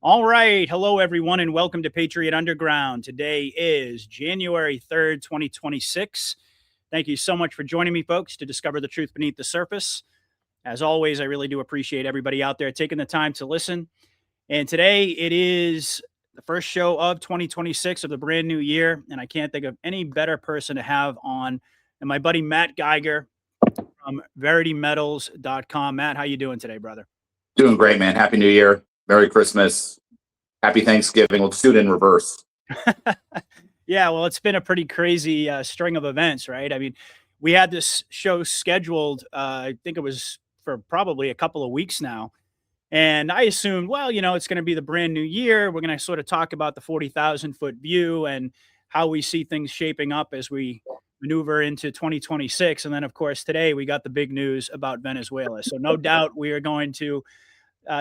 All right. Hello, everyone, and welcome to Patriot Underground. Today is January 3rd, 2026. Thank you so much for joining me, folks, to discover the truth beneath the surface. As always, I really do appreciate everybody out there taking the time to listen. And today it is the first show of 2026 of the brand new year. And I can't think of any better person to have on than my buddy Matt Geiger from veritymetals.com. Matt, how you doing today, brother? Doing great, man. Happy New Year. Merry Christmas. Happy Thanksgiving. We'll just do it in reverse. Yeah, well, it's been a pretty crazy string of events, right? I mean, we had this show scheduled, I think it was for probably a couple of weeks now. And I assumed, well, it's going to be the brand new year. We're going to sort of talk about the 40,000-foot view and how we see things shaping up as we maneuver into 2026. And then, of course, today we got the big news about Venezuela. So no doubt we are going to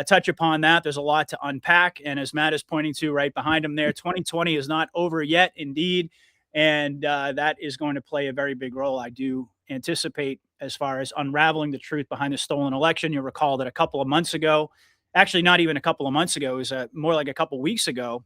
touch upon that. There's a lot to unpack. And as Matt is pointing to right behind him there, 2020 is not over yet, indeed. And that is going to play a very big role, I do anticipate, as far as unraveling the truth behind the stolen election. You'll recall that a couple of months ago, actually not even a couple of months ago, it was more like a couple of weeks ago,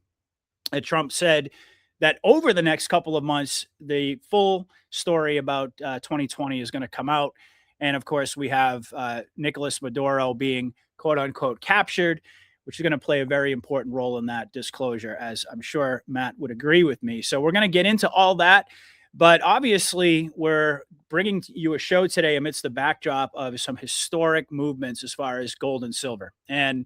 that Trump said that over the next couple of months, the full story about 2020 is going to come out. And of course, we have Nicolas Maduro being quote unquote captured, which is going to play a very important role in that disclosure, as I'm sure Matt would agree with me. So we're going to get into all that. But obviously, we're bringing you a show today amidst the backdrop of some historic movements as far as gold and silver. And,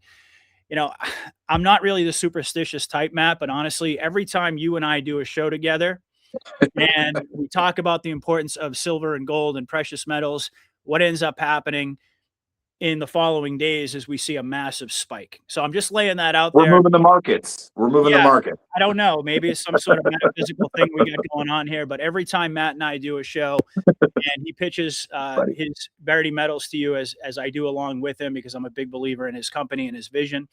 I'm not really the superstitious type, Matt, but honestly, every time you and I do a show together and we talk about the importance of silver and gold and precious metals, what ends up happening in the following days is we see a massive spike. So I'm just laying that out there. We're moving the markets. The market. I don't know. Maybe it's some sort of metaphysical thing we got going on here. But every time Matt and I do a show and he pitches his Verity Metals to you, as I do along with him, because I'm a big believer in his company and his vision,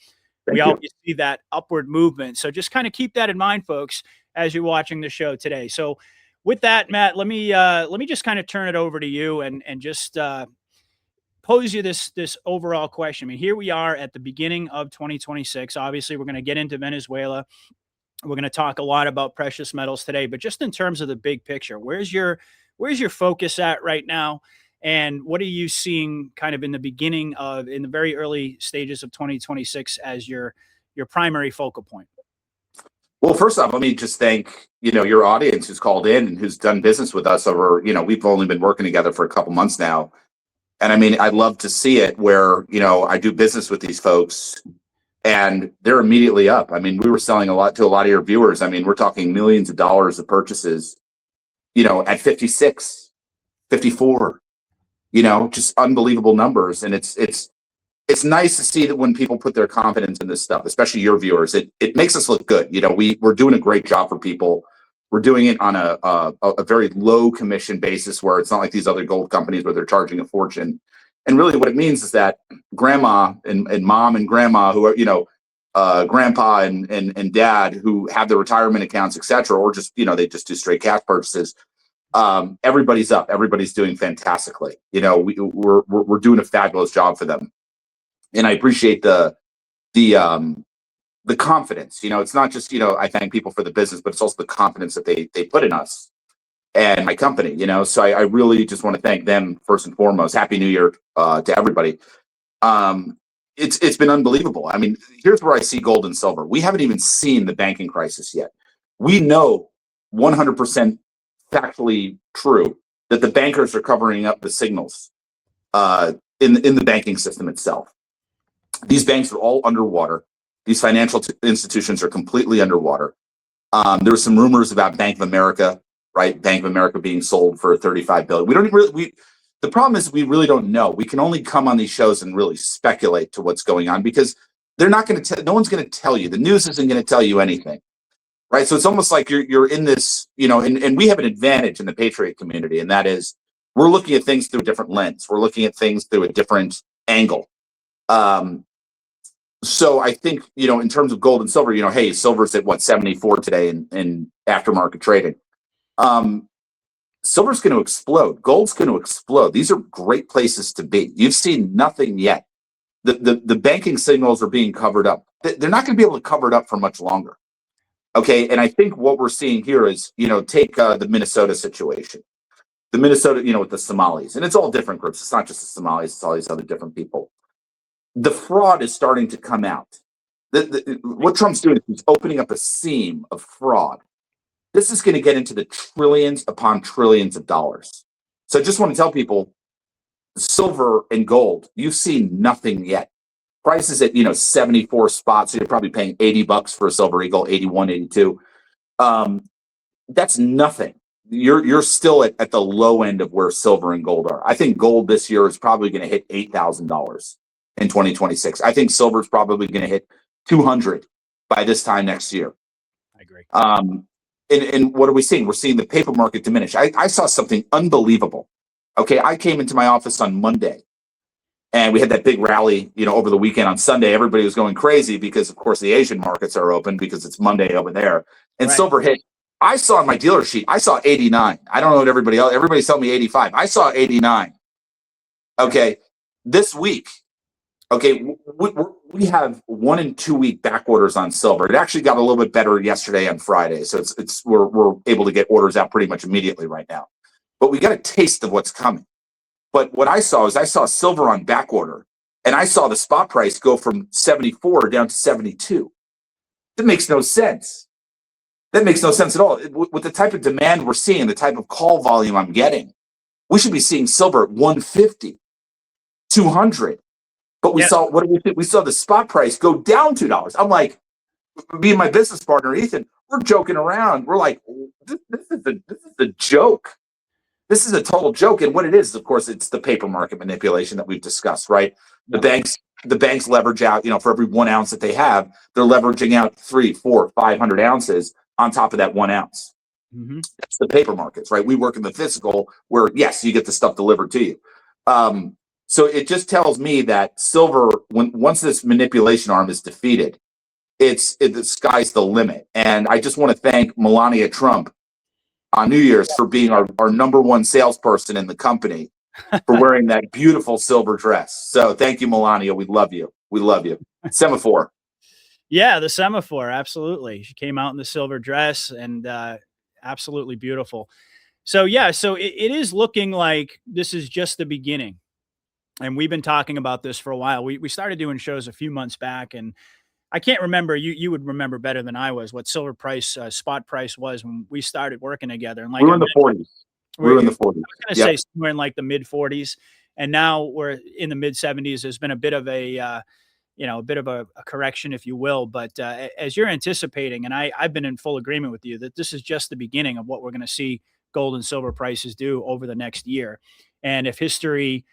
we always see that upward movement. So just kind of keep that in mind, folks, as you're watching the show today. So with that, Matt, let me just kind of turn it over to you and just pose you this overall question. I mean, here we are at the beginning of 2026. Obviously, we're going to get into Venezuela. We're going to talk a lot about precious metals today, but just in terms of the big picture, where's your focus at right now? And what are you seeing kind of in the very early stages of 2026 as your primary focal point? Well, first off, let me just thank, your audience who's called in and who's done business with us over, we've only been working together for a couple months now. And I mean, I'd love to see it where, I do business with these folks and they're immediately up. I mean, we were selling a lot of your viewers. I mean, we're talking millions of dollars of purchases, at 56, 54, just unbelievable numbers. And it's nice to see that when people put their confidence in this stuff, especially your viewers, it makes us look good. We're doing a great job for people. We're doing it on a very low commission basis where it's not like these other gold companies where they're charging a fortune. And really what it means is that grandma and mom and grandma who are, grandpa and dad who have their retirement accounts, et cetera, or just, they just do straight cash purchases. Everybody's up. Everybody's doing fantastically. We're doing a fabulous job for them. And I appreciate the confidence. It's not just, I thank people for the business, but it's also the confidence that they put in us and my company, so I really just want to thank them first and foremost. Happy New Year to everybody. It's been unbelievable. I mean, here's where I see gold and silver. We haven't even seen the banking crisis yet. We know 100% factually true that the bankers are covering up the signals in the banking system itself. These banks are all underwater. These financial institutions are completely underwater. There were some rumors about Bank of America, right? Bank of America being sold for $35 billion. We don't really. The problem is we really don't know. We can only come on these shows and really speculate to what's going on because they're not going to. No one's going to tell you. The news isn't going to tell you anything, right? So it's almost like you're in this, and we have an advantage in the Patriot community, and that is we're looking at things through a different lens. We're looking at things through a different angle. So I think, in terms of gold and silver, hey, silver's at 74 today in aftermarket trading. Silver's going to explode. Gold's going to explode. These are great places to be. You've seen nothing yet. The banking signals are being covered up they're not going to be able to cover it up for much longer. Okay. And I think what we're seeing here is, take the Minnesota situation. The Minnesota, with the Somalis, and it's all different groups. It's not just the Somalis, it's all these other different people. The fraud is starting to come out. What Trump's doing is he's opening up a seam of fraud. This is going to get into the trillions upon trillions of dollars. So I just want to tell people, silver and gold, you've seen nothing yet. Prices at 74 spots, so you're probably paying $80 for a silver eagle, 81, 82. That's nothing. You're still at the low end of where silver and gold are. I think gold this year is probably going to hit $8,000 in 2026. I think silver is probably going to hit 200 by this time next year. I agree. And what are we seeing? We're seeing the paper market diminish. I saw something unbelievable. Okay, I came into my office on Monday, and we had that big rally, over the weekend. On Sunday, everybody was going crazy because, of course, the Asian markets are open because it's Monday over there. And Right. silver hit. I saw on my dealer sheet, I saw 89. I don't know what everybody else. Everybody's telling me 85. I saw 89. Okay, this week. Okay, we have 1 and 2 week back orders on silver. It actually got a little bit better yesterday on Friday, so we're able to get orders out pretty much immediately right now. But we got a taste of what's coming. But what I saw silver on back order, and I saw the spot price go from 74 down to 72. That makes no sense. That makes no sense at all. With the type of demand we're seeing, the type of call volume I'm getting, we should be seeing silver at 150, 200. But we saw, what did we think? We saw the spot price go down $2. I'm like, me and my business partner, Ethan, we're joking around. We're like, this is a joke. This is a total joke. And what it is, of course, it's the paper market manipulation that we've discussed, right? The banks leverage out, for every 1 ounce that they have, they're leveraging out 300, 400, 500 ounces on top of that 1 ounce. Mm-hmm. That's the paper markets, right? We work in the physical where, yes, you get the stuff delivered to you. So it just tells me that silver, once this manipulation arm is defeated, the sky's the limit. And I just want to thank Melania Trump on New Year's for being our number one salesperson in the company, for wearing that beautiful silver dress. So thank you, Melania. We love you. We love you. Semaphore. Yeah, the semaphore. Absolutely. She came out in the silver dress, and absolutely beautiful. So yeah, so it is looking like this is just the beginning. And we've been talking about this for a while. We started doing shows a few months back, and I can't remember, you would remember better than I was, what silver price, spot price was when we started working together. And like we were in the 40s. We were in the 40s. I was going to say somewhere in like the mid 40s, and now we're in the mid 70s. There's been a bit of a correction, if you will. But as you're anticipating, and I've been in full agreement with you that this is just the beginning of what we're going to see gold and silver prices do over the next year. And if history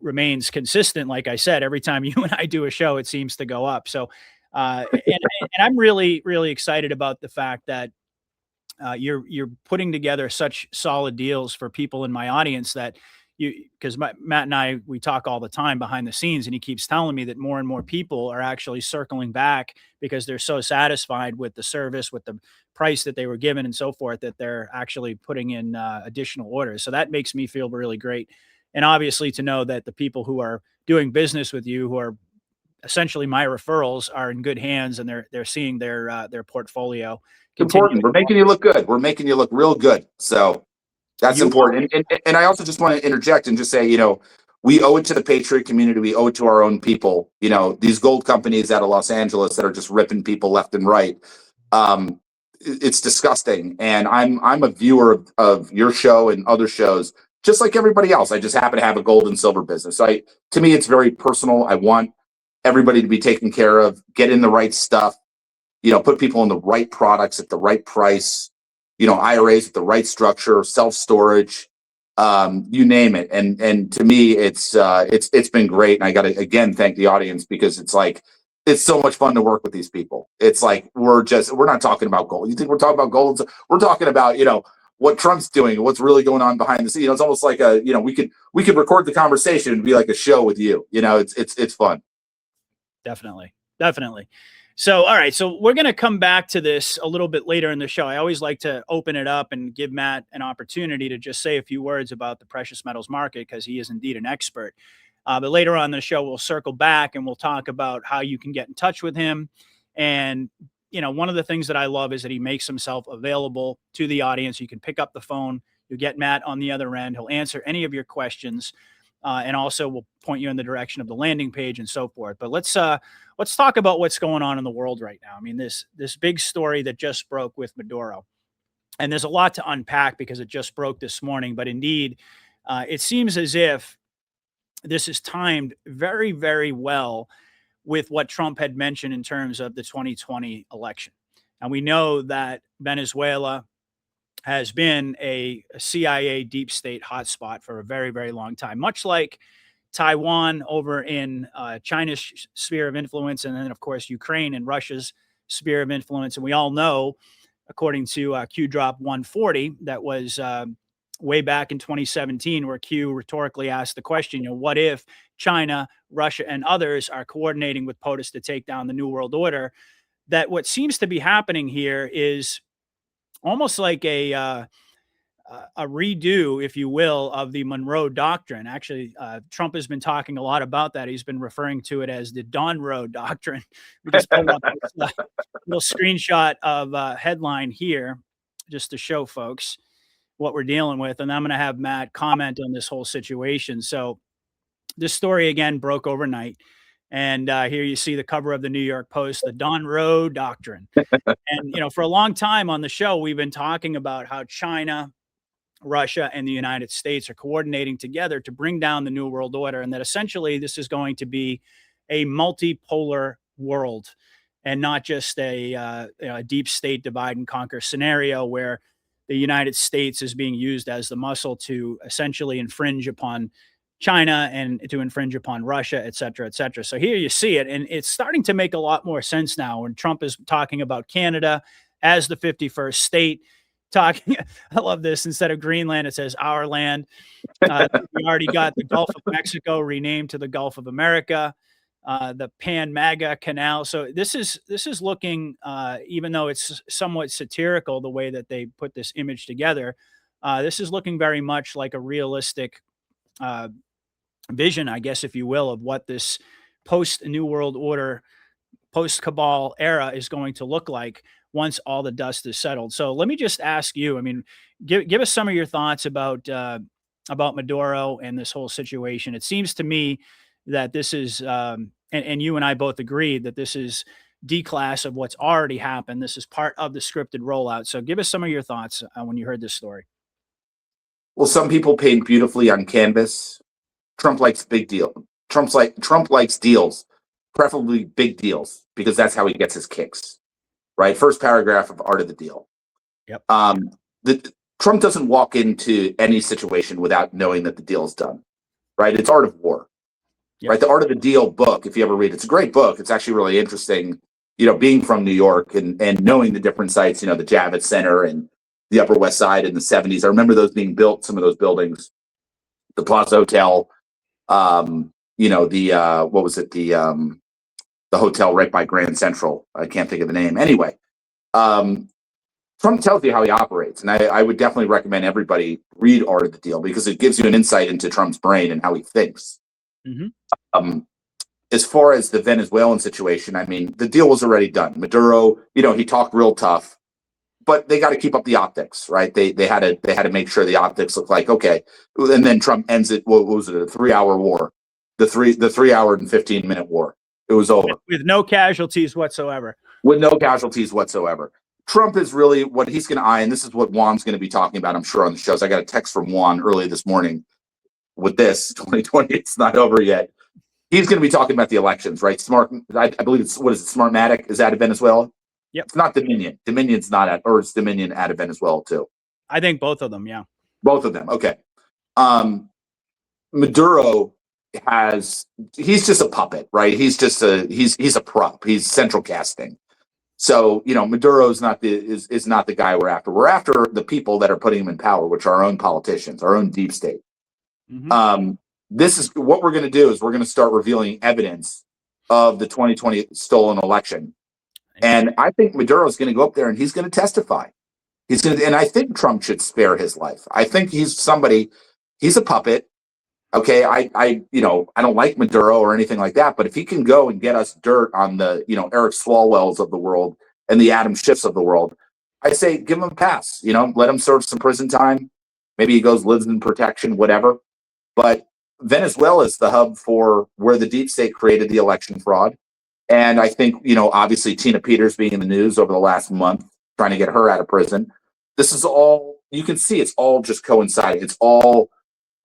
remains consistent, like I said, every time you and I do a show, it seems to go up. So, and I'm really, really excited about the fact that you're putting together such solid deals for people in my audience that because Matt and I, we talk all the time behind the scenes, and he keeps telling me that more and more people are actually circling back because they're so satisfied with the service, with the price that they were given and so forth, that they're actually putting in additional orders. So that makes me feel really great. And obviously to know that the people who are doing business with you, who are essentially my referrals, are in good hands, and they're seeing their portfolio. Important. We're making you look good. We're making you look real good. So that's important. And I also just want to interject and just say, we owe it to the Patriot community. We owe it to our own people. These gold companies out of Los Angeles that are just ripping people left and right. It's disgusting. And I'm a viewer of your show and other shows, just like everybody else. I just happen to have a gold and silver business. To me, it's very personal. I want everybody to be taken care of, get in the right stuff, put people in the right products at the right price, IRAs with the right structure, self-storage, you name it. And to me, it's been great. And I got to, again, thank the audience, because it's so much fun to work with these people. It's like, we're not talking about gold. You think we're talking about gold? We're talking about, what Trump's doing and what's really going on behind the scenes. It's almost like we could record the conversation and be like a show with you. It's fun. Definitely. So, all right. So we're going to come back to this a little bit later in the show. I always like to open it up and give Matt an opportunity to just say a few words about the precious metals market, because he is indeed an expert. But later on in the show, we'll circle back and we'll talk about how you can get in touch with him. And, one of the things that I love is that he makes himself available to the audience. You can pick up the phone, you get Matt on the other end. He'll answer any of your questions. And also we'll point you in the direction of the landing page and so forth. But let's talk about what's going on in the world right now. I mean, this big story that just broke with Maduro, and there's a lot to unpack because it just broke this morning. But indeed, it seems as if this is timed very, very well with what Trump had mentioned in terms of the 2020 election. And we know that Venezuela has been a CIA deep state hotspot for a very, very long time, much like Taiwan over in China's sphere of influence, and then, of course, Ukraine and Russia's sphere of influence. And we all know, according to Q Drop 140, that was way back in 2017, where Q rhetorically asked the question, what if China, Russia, and others are coordinating with POTUS to take down the New World Order? That what seems to be happening here is almost like a redo, if you will, of the Monroe Doctrine. Actually, Trump has been talking a lot about that. He's been referring to it as the Monroe Doctrine. We just pulled up this little screenshot of a headline here just to show folks what we're dealing with. And I'm going to have Matt comment on this whole situation. So this story, again, broke overnight. And here you see the cover of the New York Post, the Monroe Doctrine. And, for a long time on the show, we've been talking about how China, Russia, and the United States are coordinating together to bring down the New World Order, and that essentially this is going to be a multipolar world and not just a deep state divide and conquer scenario where the United States is being used as the muscle to essentially infringe upon China and to infringe upon Russia, et cetera, et cetera. So here you see it, and it's starting to make a lot more sense now when Trump is talking about Canada as the 51st state. I love this. Instead of Greenland, it says our land. We already got the Gulf of Mexico renamed to the Gulf of America, the Pan-MAGA Canal. So this is looking, even though it's somewhat satirical, the way that they put this image together, this is looking very much like a realistic vision, I guess, if you will, of what this post-New World Order, post-cabal era is going to look like once all the dust is settled. So let me just ask you, I mean, give us some of your thoughts about Maduro and this whole situation. It seems to me that this is, and you and I both agree that this is D-class of what's already happened. This is part of the scripted rollout. So give us some of your thoughts when you heard this story. Well, some people paint beautifully on canvas. Trump likes big deal. Trump likes deals, preferably big deals, because that's how he gets his kicks. Right. First paragraph of Art of the Deal. Yep. Trump doesn't walk into any situation without knowing that the deal is done. Right. It's Art of War. Yep. Right. The Art of the Deal book, if you ever read it, it's a great book. It's actually really interesting, being from New York and knowing the different sites, the Javits Center and the Upper West Side in the 70s. I remember those being built, some of those buildings, the Plaza Hotel, what was it? The hotel right by Grand Central. I can't think of the name. Anyway, Trump tells you how he operates. And I would definitely recommend everybody read Art of the Deal because it gives you an insight into Trump's brain and how he thinks. Mm-hmm. As far as the Venezuelan situation, I mean, the deal was already done. Maduro, he talked real tough, but they got to keep up the optics, right? They had to make sure the optics look like, okay. And then Trump ends it. What was it? A 3-hour war, the 3 hour and 15-minute war. It was over. With no casualties whatsoever. With no casualties whatsoever. Trump is really what he's going to eye, and this is what Juan's going to be talking about, I'm sure, on the shows. I got a text from Juan early this morning with this, 2020, it's not over yet. He's going to be talking about the elections, right? I believe it's, what is it, Smartmatic? Is out of Venezuela? Yep. It's not Dominion. Dominion's not at, or it's Dominion out of Venezuela too. I think both of them, yeah. Both of them, okay. Maduro he's just a puppet, right? He's a prop. He's central casting. So, Maduro is not the guy we're after. We're after the people that are putting him in power, which are our own politicians, our own deep state. Mm-hmm. This is what we're going to do is we're going to start revealing evidence of the 2020 stolen election. And I think Maduro is going to go up there and he's going to testify. And I think Trump should spare his life. I think he's a puppet. Okay, I don't like Maduro or anything like that, but if he can go and get us dirt on the, Eric Swalwells of the world and the Adam Schiffs of the world, I say give him a pass. Let him serve some prison time. Maybe he goes, lives in protection, whatever. But Venezuela is the hub for where the deep state created the election fraud. And I think, obviously Tina Peters being in the news over the last month, trying to get her out of prison. This is all, you can see it's all just coinciding. It's all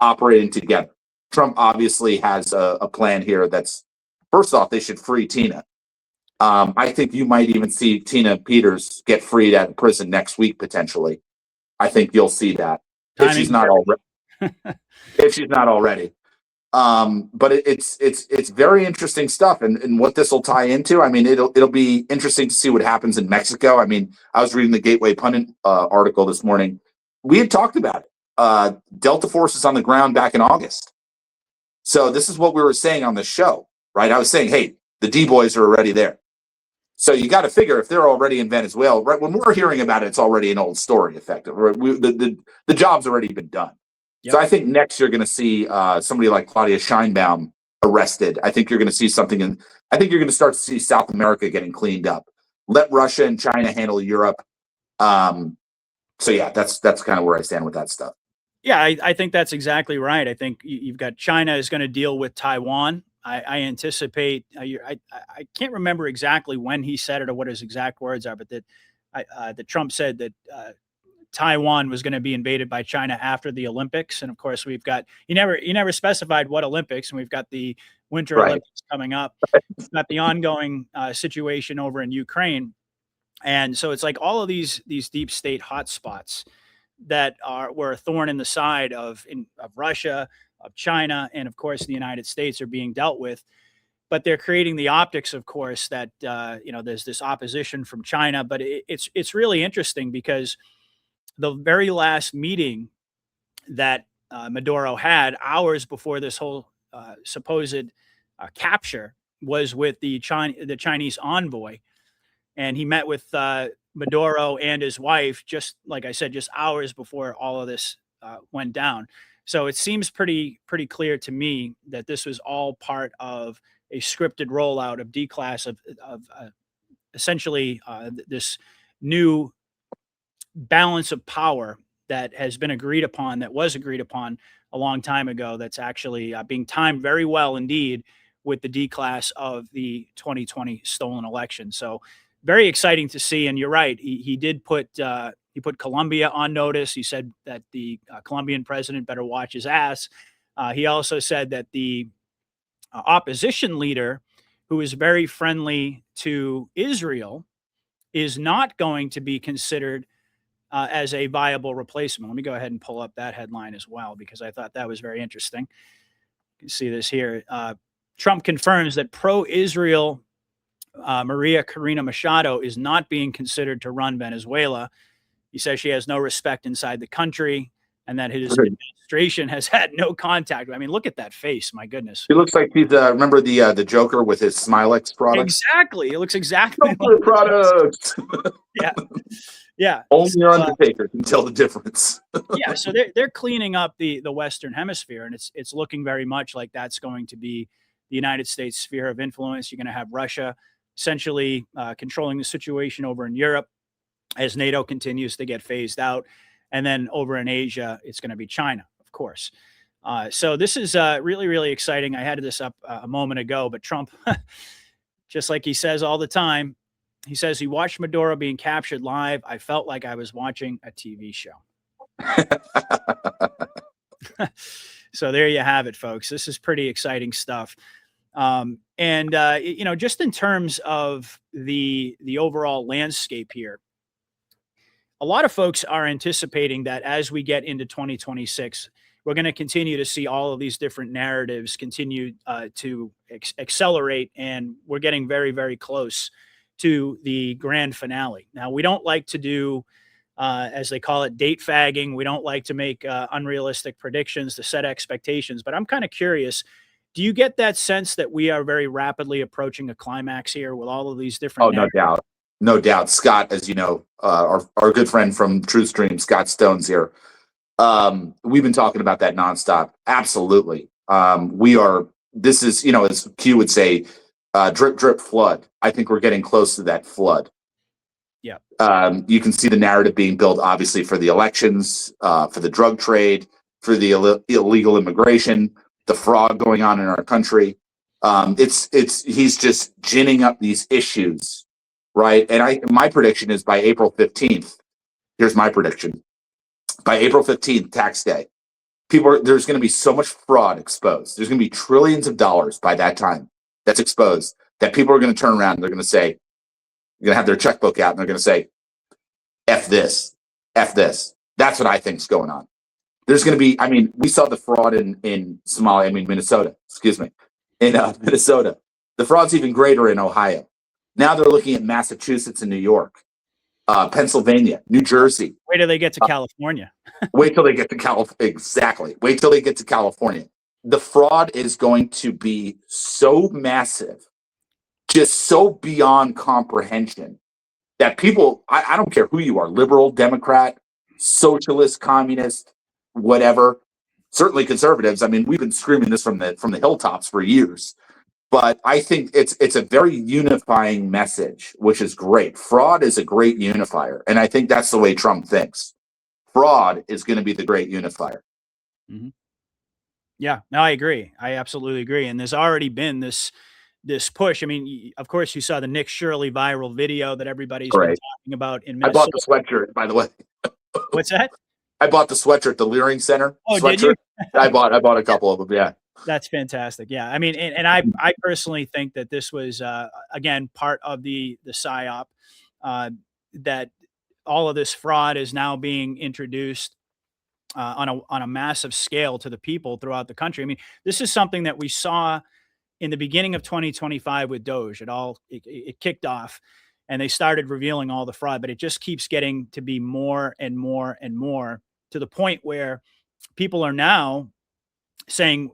operating together. Trump obviously has a plan here that's, first off, they should free Tina. I think you might even see Tina Peters get freed out of prison next week, potentially. I think you'll see that if she's not already. If she's not already. But it's very interesting stuff, and what this will tie into. I mean, it'll be interesting to see what happens in Mexico. I mean, I was reading the Gateway Pundit article this morning. We had talked about it. Delta Force is on the ground back in August. So this is what we were saying on the show, right? I was saying, hey, the D boys are already there. So you got to figure if they're already in Venezuela, right? When we're hearing about it, it's already an old story, effectively. Right? The job's already been done. Yep. So I think next you're going to see somebody like Claudia Scheinbaum arrested. I think you're going to see something I think you're going to start to see South America getting cleaned up. Let Russia and China handle Europe. So yeah, that's kind of where I stand with that stuff. Yeah, I think that's exactly right. I think you've got China is going to deal with Taiwan. I anticipate. I can't remember exactly when he said it or what his exact words are, but that Trump said that Taiwan was going to be invaded by China after the Olympics, and of course we've got you never specified what Olympics, and we've got the Winter Olympics coming up. We've got the ongoing situation over in Ukraine, and so it's like all of these deep state hotspots that were a thorn in the side of Russia, of China, and of course the United States are being dealt with. But they're creating the optics, of course, that there's this opposition from China. But it's really interesting because the very last meeting that Maduro had hours before this whole supposed capture was with the Chinese envoy, and he met with Maduro and his wife, just like I said, just hours before all of this went down. So it seems pretty clear to me that this was all part of a scripted rollout of D-class of essentially this new balance of power that has been agreed upon, that was agreed upon a long time ago, that's actually being timed very well indeed with the D-class of the 2020 stolen election. So very exciting to see. And you're right, he did put Colombia on notice. He said that the Colombian president better watch his ass. He also said that the opposition leader, who is very friendly to Israel, is not going to be considered as a viable replacement. Let me go ahead and pull up that headline as well, because I thought that was very interesting. You can see this here. Trump confirms that pro-Israel Maria Corina Machado is not being considered to run Venezuela. He says she has no respect inside the country and that his administration has had no contact. I mean, look at that face. My goodness. He looks like he's, remember the Joker with his Smilex product? Exactly. It looks exactly like the product. Yeah. Yeah. Only your Undertaker can tell the difference. Yeah. So they're cleaning up the Western Hemisphere, and it's looking very much like that's going to be the United States sphere of influence. You're going to have Russia essentially controlling the situation over in Europe as NATO continues to get phased out. And then over in Asia, it's going to be China, of course. So this is really, really exciting. I had this up a moment ago, but Trump, just like he says all the time, he says he watched Maduro being captured live. I felt like I was watching a TV show. So there you have it, folks. This is pretty exciting stuff. Just in terms of the overall landscape here, a lot of folks are anticipating that as we get into 2026, we're going to continue to see all of these different narratives continue to accelerate, and we're getting very, very close to the grand finale. Now, we don't like to do, as they call it, date fagging. We don't like to make unrealistic predictions to set expectations, but I'm kind of curious. Do you get that sense that we are very rapidly approaching a climax here with all of these different? Oh, no doubt. No doubt. Scott, as you know, our good friend from TrueStream, Scott Stone's here. We've been talking about that nonstop. Absolutely. This is, as Q would say, drip, drip, flood. I think we're getting close to that flood. Yeah. You can see the narrative being built, obviously, for the elections, for the drug trade, for the illegal immigration, the fraud going on in our country. He's just ginning up these issues, right? And my prediction is by April 15th. Here's my prediction: by April 15th, tax day, there's going to be so much fraud exposed. There's going to be trillions of dollars by that time that's exposed that people are going to turn around and they're going to say, they're going to have their checkbook out and they're going to say, F this, F this. That's what I think is going on. There's going to be, we saw the fraud in Minnesota, in Minnesota. The fraud's even greater in Ohio. Now they're looking at Massachusetts and New York, Pennsylvania, New Jersey. Wait till they get to California. Wait till they get to California. Exactly. Wait till they get to California. The fraud is going to be so massive, just so beyond comprehension, that people, I don't care who you are, liberal, Democrat, socialist, communist, whatever, certainly conservatives. We've been screaming this from the hilltops for years. But I think it's a very unifying message, which is great. Fraud is a great unifier. And I think that's the way Trump thinks. Fraud is going to be the great unifier. Mm-hmm. Yeah, no, I agree. I absolutely agree. And there's already been this push. Of course, you saw the Nick Shirley viral video that everybody's been talking about in Minnesota. I bought the sweatshirt, by the way. What's that? I bought the sweatshirt, the Leering Center sweatshirt. Did you? I bought a couple of them, yeah. That's fantastic. Yeah. And I personally think that this was, again, part of the PSYOP, that all of this fraud is now being introduced on a massive scale to the people throughout the country. This is something that we saw in the beginning of 2025 with Doge. It kicked off and they started revealing all the fraud, but it just keeps getting to be more and more and more, to the point where people are now saying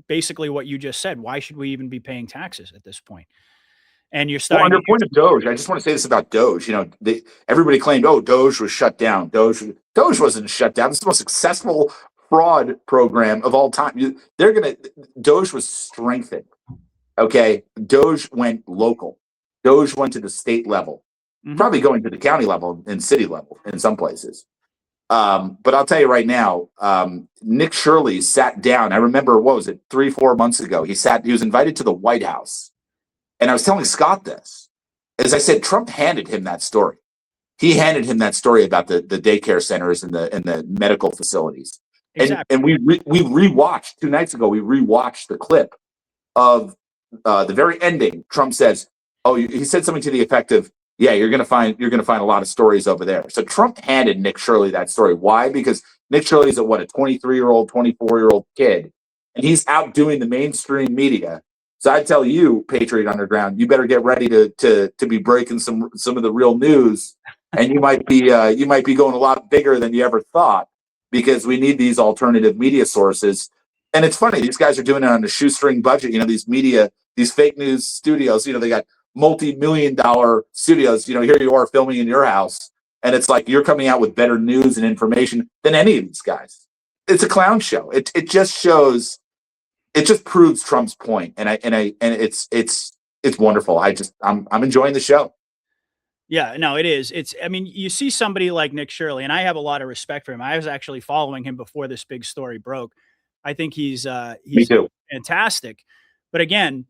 basically what you just said. Why should we even be paying taxes at this point? And you're starting. Well, on your point of Doge, I just want to say this about Doge. Everybody claimed, Doge was shut down. Doge wasn't shut down. It's the most successful fraud program of all time. Doge was strengthened. Okay, Doge went local. Doge went to the state level, probably going to the county level and city level in some places. But I'll tell you right now, Nick Shirley sat down. I remember, 3-4 months ago, he was invited to the White House. And I was telling Scott this, as I said, Trump handed him that story. He handed him that story about the daycare centers and the medical facilities. Exactly. And we rewatched 2 nights ago. We rewatched the clip of the very ending. Trump says, he said something to the effect of, yeah, you're gonna find a lot of stories over there. So Trump handed Nick Shirley that story. Why? Because Nick Shirley's a 23-year-old, 24-year-old kid, and he's outdoing the mainstream media. So I tell you, Patriot Underground, you better get ready to be breaking some of the real news, and you might be going a lot bigger than you ever thought, because we need these alternative media sources. And it's funny, these guys are doing it on a shoestring budget. These fake news studios, they got multi-million-dollar studios. Here you are filming in your house, and it's like you're coming out with better news and information than any of these guys. It's a clown show. It just shows. It just proves Trump's point, and it's wonderful. I'm enjoying the show. Yeah, no, it is. You see somebody like Nick Shirley, and I have a lot of respect for him. I was actually following him before this big story broke. I think he's Me too. Fantastic. But again,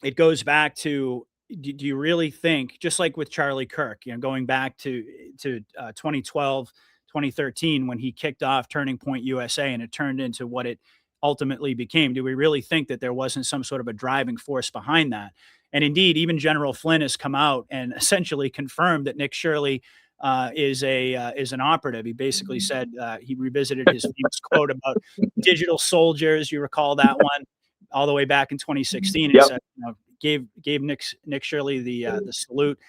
it goes back to, do you really think, just like with Charlie Kirk, going back to 2012, 2013, when he kicked off Turning Point USA and it turned into what it ultimately became, do we really think that there wasn't some sort of a driving force behind that? And indeed, even General Flynn has come out and essentially confirmed that Nick Shirley is an operative. He basically said, he revisited his famous quote about digital soldiers. You recall that one, all the way back in 2016. Yep. He said, gave Nick Shirley the salute.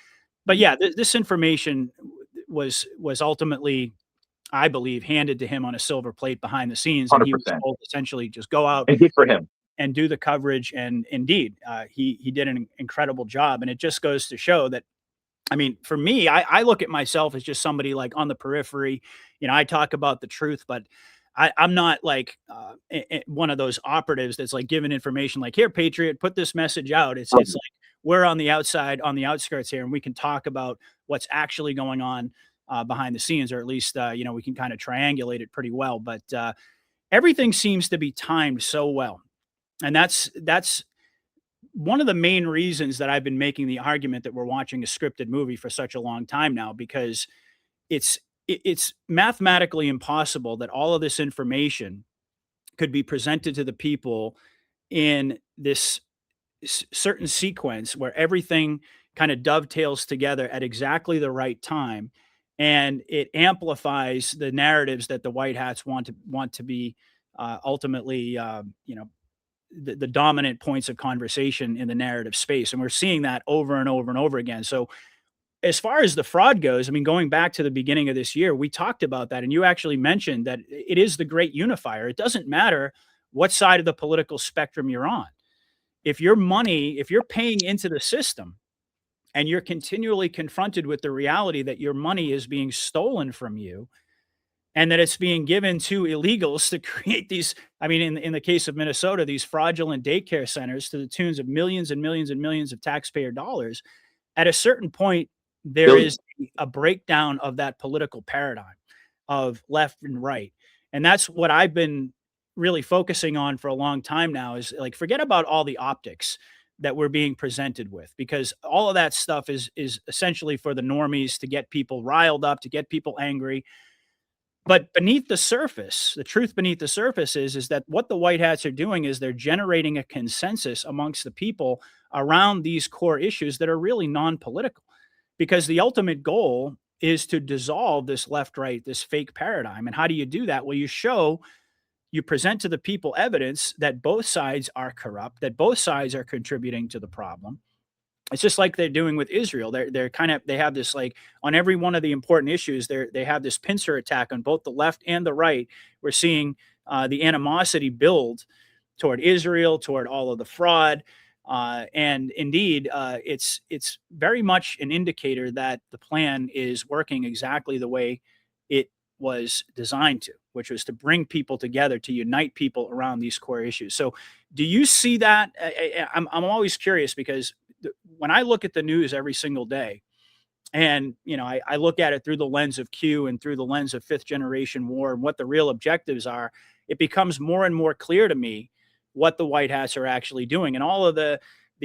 But yeah, this information was ultimately, I believe, handed to him on a silver plate behind the scenes, and 100%. he was told essentially just go out and good for him and do the coverage. And indeed, he did an incredible job. And it just goes to show that, for me, I look at myself as just somebody like on the periphery. I talk about the truth, but I'm not like one of those operatives that's like giving information like, here, Patriot, put this message out. It's like we're on the outside, on the outskirts here, and we can talk about what's actually going on behind the scenes, or at least we can kind of triangulate it pretty well. But everything seems to be timed so well, and that's one of the main reasons that I've been making the argument that we're watching a scripted movie for such a long time now, because it's it's mathematically impossible that all of this information could be presented to the people in this certain sequence where everything kind of dovetails together at exactly the right time, and it amplifies the narratives that the white hats want to be ultimately the dominant points of conversation in the narrative space, and we're seeing that over and over and over again. So as far as the fraud goes, I mean, going back to the beginning of this year, we talked about that, and you actually mentioned that it is the great unifier. It doesn't matter what side of the political spectrum you're on. If you're paying into the system and you're continually confronted with the reality that your money is being stolen from you and that it's being given to illegals to create these, I mean, in the case of Minnesota, these fraudulent daycare centers to the tunes of millions and millions and millions of taxpayer dollars, at a certain point, there is a breakdown of that political paradigm of left and right. And that's what I've been really focusing on for a long time now, is like, forget about all the optics that we're being presented with, because all of that stuff is essentially for the normies to get people riled up, to get people angry. But beneath the surface, the truth beneath the surface is that what the white hats are doing is they're generating a consensus amongst the people around these core issues that are really non-political, because the ultimate goal is to dissolve this left right, this fake paradigm. And how do you do that? Well, you present to the people evidence that both sides are corrupt, that both sides are contributing to the problem. It's just like they're doing with Israel. They have this, like, on every one of the important issues, they have this pincer attack on both the left and the right. We're seeing the animosity build toward Israel, toward all of the fraud, and indeed, it's very much an indicator that the plan is working exactly the way it was designed to, which was to bring people together, to unite people around these core issues. So, do you see that? I'm always curious, because when I look at the news every single day, and I look at it through the lens of Q and through the lens of fifth generation war and what the real objectives are, it becomes more and more clear to me what the white hats are actually doing, and all of the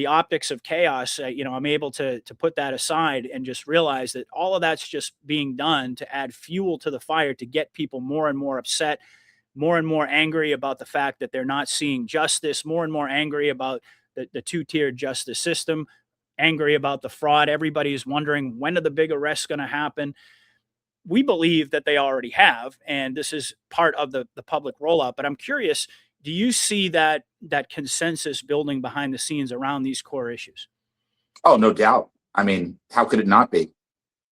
optics of chaos. I'm able to put that aside and just realize that all of that's just being done to add fuel to the fire, to get people more and more upset, more and more angry about the fact that they're not seeing justice, more and more angry about the two-tiered justice system, angry about the fraud. Everybody's wondering, when are the big arrests going to happen? We believe that they already have, and this is part of the public rollout. But I'm curious, do you see that consensus building behind the scenes around these core issues? Oh, no doubt. I mean, how could it not be?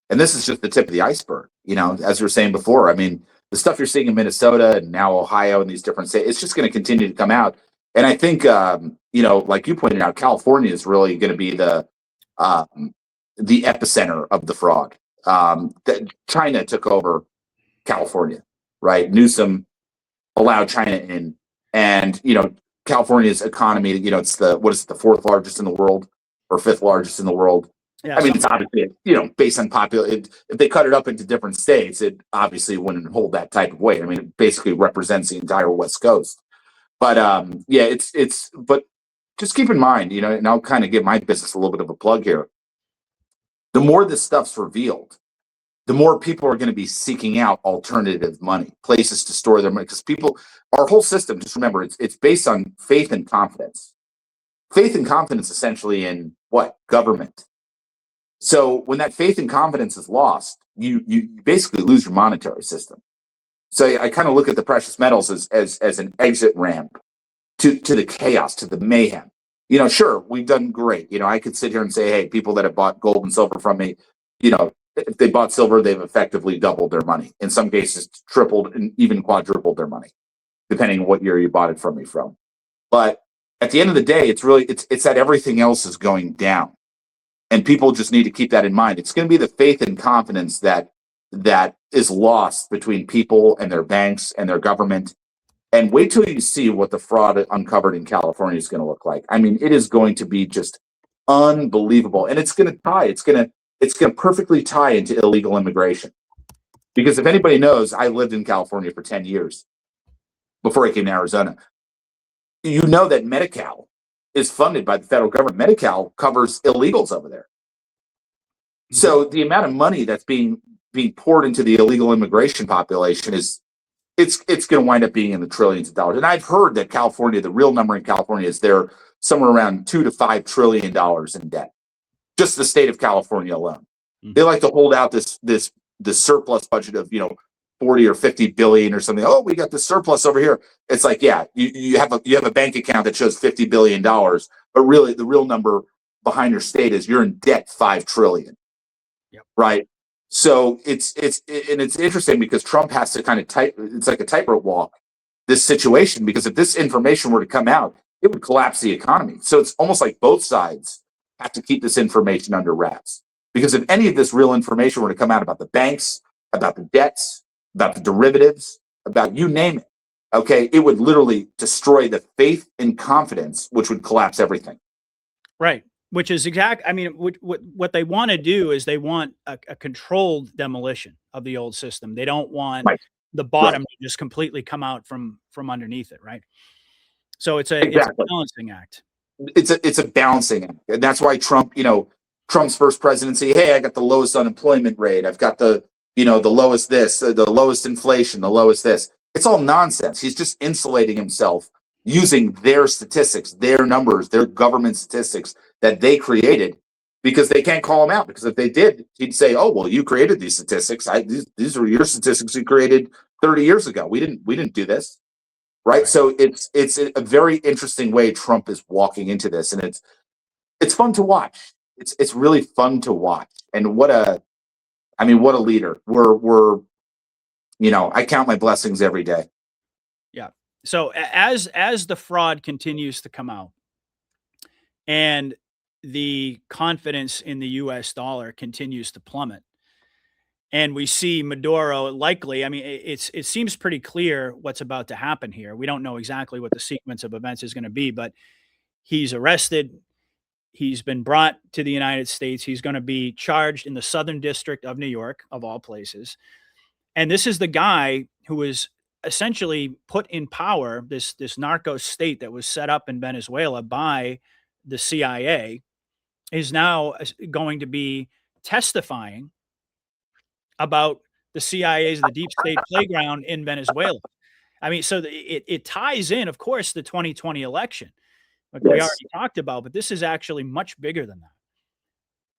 And this is just the tip of the iceberg. As we were saying before, I mean, the stuff you're seeing in Minnesota and now Ohio and these different states, it's just going to continue to come out. And I think, like you pointed out, California is really going to be the epicenter of the fraud. China took over California, right? Newsom allowed China in, and California's economy, it's the fourth largest in the world or fifth largest in the world. Yeah, I mean, it's obviously, based on population. If they cut it up into different states, it obviously wouldn't hold that type of weight. I mean, it basically represents the entire West Coast. But but just keep in mind, and I'll kind of give my business a little bit of a plug here. The more this stuff's revealed, the more people are going to be seeking out alternative money, places to store their money. Because our whole system, just remember, it's based on faith and confidence. Faith and confidence essentially in what? Government. So when that faith and confidence is lost, you basically lose your monetary system. So I kind of look at the precious metals as an exit ramp to the chaos, to the mayhem. Sure, we've done great. I could sit here and say, hey, people that have bought gold and silver from me, if they bought silver, they've effectively doubled their money. In some cases, tripled and even quadrupled their money, depending on what year you bought it from me from. But at the end of the day, it's that everything else is going down. And people just need to keep that in mind. It's going to be the faith and confidence that that is lost between people and their banks and their government. And wait till you see what the fraud uncovered in California is going to look like. I mean, it is going to be just unbelievable. And it's going to perfectly tie into illegal immigration. Because if anybody knows, I lived in California for 10 years before I came to Arizona. You know that Medi-Cal is funded by the federal government. Medi-Cal covers illegals over there. So the amount of money that's being poured into the illegal immigration population it's going to wind up being in the trillions of dollars. And I've heard that California, the real number in California is they're somewhere around $2 to $5 trillion in debt, just the state of California alone. They like to hold out this surplus budget of 40 or 50 billion or something. Oh, we got the surplus over here. It's like, yeah, you have a bank account that shows $50 billion, but really the real number behind your state is you're in debt 5 trillion. Yep. Right. So it's interesting because Trump has to kind of it's like a tightrope walk, this situation, because if this information were to come out, it would collapse the economy. So it's almost like both sides have to keep this information under wraps. Because if any of this real information were to come out about the banks, about the debts, about the derivatives, about you name it, okay, it would literally destroy the faith and confidence, which would collapse everything. Right. Which is what they want to do is they want a controlled demolition of the old system. They don't want the bottom to just completely come out from underneath it. Right. So it's a balancing act. It's a balancing act. And that's why Trump's first presidency, hey, I got the lowest unemployment rate. I've got the lowest this, the lowest inflation, the lowest this. It's all nonsense. He's just insulating himself using their statistics, their numbers, their government statistics that they created, because they can't call him out. Because if they did, he'd say, oh, well, you created these statistics. These were your statistics you created 30 years ago. We didn't do this. Right. So it's a very interesting way Trump is walking into this. And it's fun to watch. It's really fun to watch. And what a leader. We're I count my blessings every day. Yeah. So as the fraud continues to come out and the confidence in the US dollar continues to plummet, and we see Maduro likely, it seems pretty clear what's about to happen here. We don't know exactly what the sequence of events is going to be, but he's arrested. He's been brought to the United States. He's going to be charged in the Southern District of New York, of all places. And this is the guy who was essentially put in power, this narco state that was set up in Venezuela by the CIA, is now going to be testifying about the CIA's, the deep state playground in Venezuela. So it ties in, of course, the 2020 election, like we already talked about, but this is actually much bigger than that.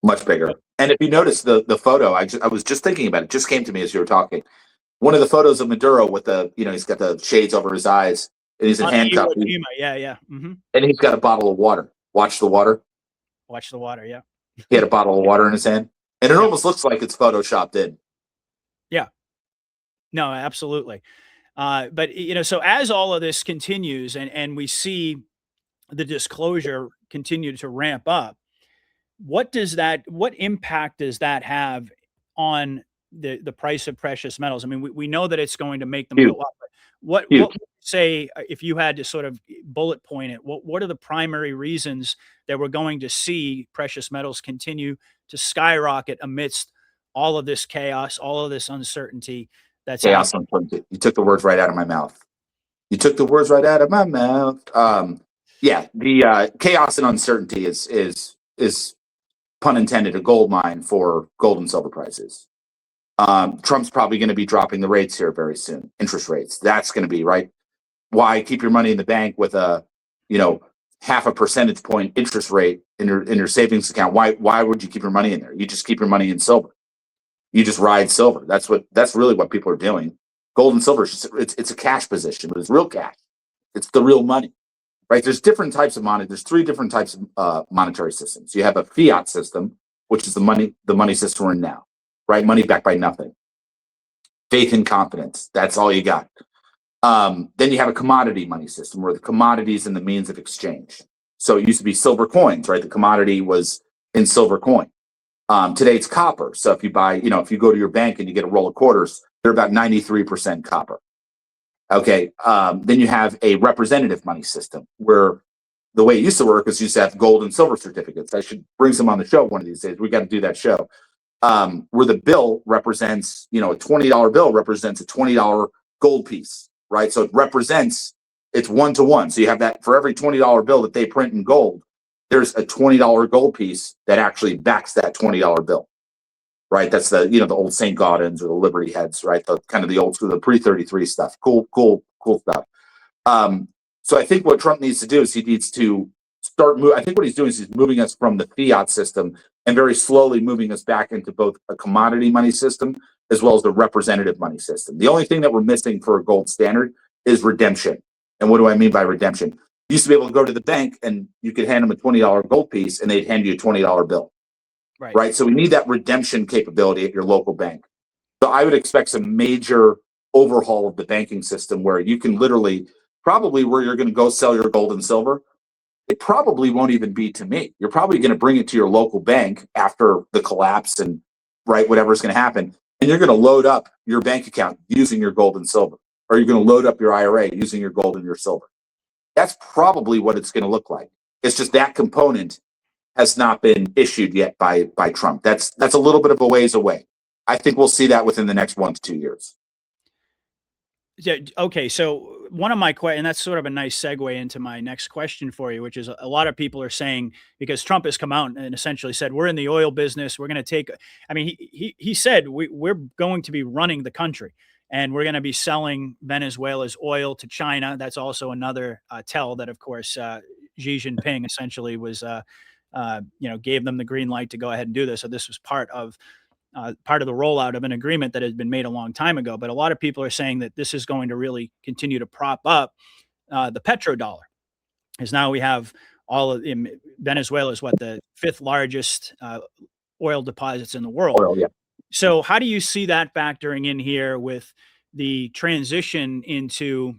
Much bigger. And if you notice the photo, I was just thinking about it, just came to me as you were talking. One of the photos of Maduro with he's got the shades over his eyes and he's in handcuffs. Yeah. Mm-hmm. And he's got a bottle of water. Watch the water. Watch the water. Yeah. He had a bottle of water in his hand. And it almost looks like it's photoshopped in. Yeah. No, absolutely. But so as all of this continues and we see the disclosure continue to ramp up, what impact does that have on the price of precious metals? We know that it's going to make them go up. What would you say, if you had to sort of bullet point it, what are the primary reasons that we're going to see precious metals continue to skyrocket amidst all of this chaos, all of this uncertainty that's happening? You took the words right out of my mouth. The chaos and uncertainty is pun intended, a gold mine for gold and silver prices. Trump's probably going to be dropping the rates here very soon. Interest rates. That's going to be right. Why keep your money in the bank with a, 0.5 percentage point interest rate in your savings account? Why would you keep your money in there? You just keep your money in silver. You just ride silver. That's really what people are doing. Gold and silver, it's a cash position, but it's real cash. It's the real money, right? There's different types of money. There's 3 different types of monetary systems. You have a fiat system, which is the money system we're in now, right? Money backed by nothing. Faith and confidence. That's all you got. Then you have a commodity money system where the commodities and the means of exchange. So it used to be silver coins, right? The commodity was in silver coin. Today it's copper. So if you buy, if you go to your bank and you get a roll of quarters, they're about 93% copper. Okay. Then you have a representative money system where the way it used to work is you used to have gold and silver certificates. I should bring some on the show one of these days. We got to do that show. Where the bill represents, a $20 bill represents a $20 gold piece, right? So it represents, it's 1-to-1. So you have that for every $20 bill that they print in gold, there's a $20 gold piece that actually backs that $20 bill, right? That's the, the old St. Gaudens or the Liberty Heads, right? The kind of the old school, the pre-33 stuff. Cool stuff. So I think what Trump needs to do is he needs to start I think what he's doing is he's moving us from the fiat system and very slowly moving us back into both a commodity money system as well as the representative money system. The only thing that we're missing for a gold standard is redemption. And what do I mean by redemption? You used to be able to go to the bank and you could hand them a $20 gold piece and they'd hand you a $20 bill. Right. So we need that redemption capability at your local bank. So I would expect some major overhaul of the banking system where you can literally, probably where you're going to go sell your gold and silver, it probably won't even be to me. You're probably going to bring it to your local bank after the collapse and whatever's going to happen. And you're going to load up your bank account using your gold and silver, or you're going to load up your IRA using your gold and your silver. That's probably what it's going to look like. It's just that component has not been issued yet by Trump. That's a little bit of a ways away. I think we'll see that within the next 1 to 2 years. Yeah. Okay. So one of my questions, and that's sort of a nice segue into my next question for you, which is a lot of people are saying, because Trump has come out and essentially said, we're in the oil business. We're going to take, he said, we're going to be running the country and we're going to be selling Venezuela's oil to China. That's also another tell that, of course, Xi Jinping essentially was, gave them the green light to go ahead and do this. So this was part of the rollout of an agreement that had been made a long time ago. But a lot of people are saying that this is going to really continue to prop up the petrodollar, because now we have Venezuela is the 5th largest oil deposits in the world. Oil, yeah. So how do you see that factoring in here with the transition into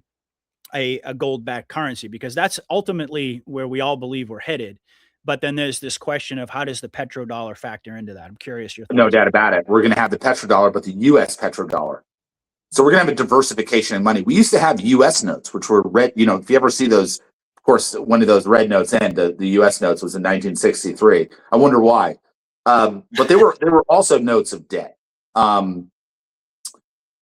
a gold-backed currency? Because that's ultimately where we all believe we're headed. But then there's this question of how does the petrodollar factor into that? I'm curious your thoughts. No doubt about it. We're going to have the petrodollar, but the U.S. petrodollar. So we're going to have a diversification in money. We used to have U.S. notes, which were red. If you ever see those, of course, one of those red notes the U.S. notes was in 1963. I wonder why. But they were also notes of debt.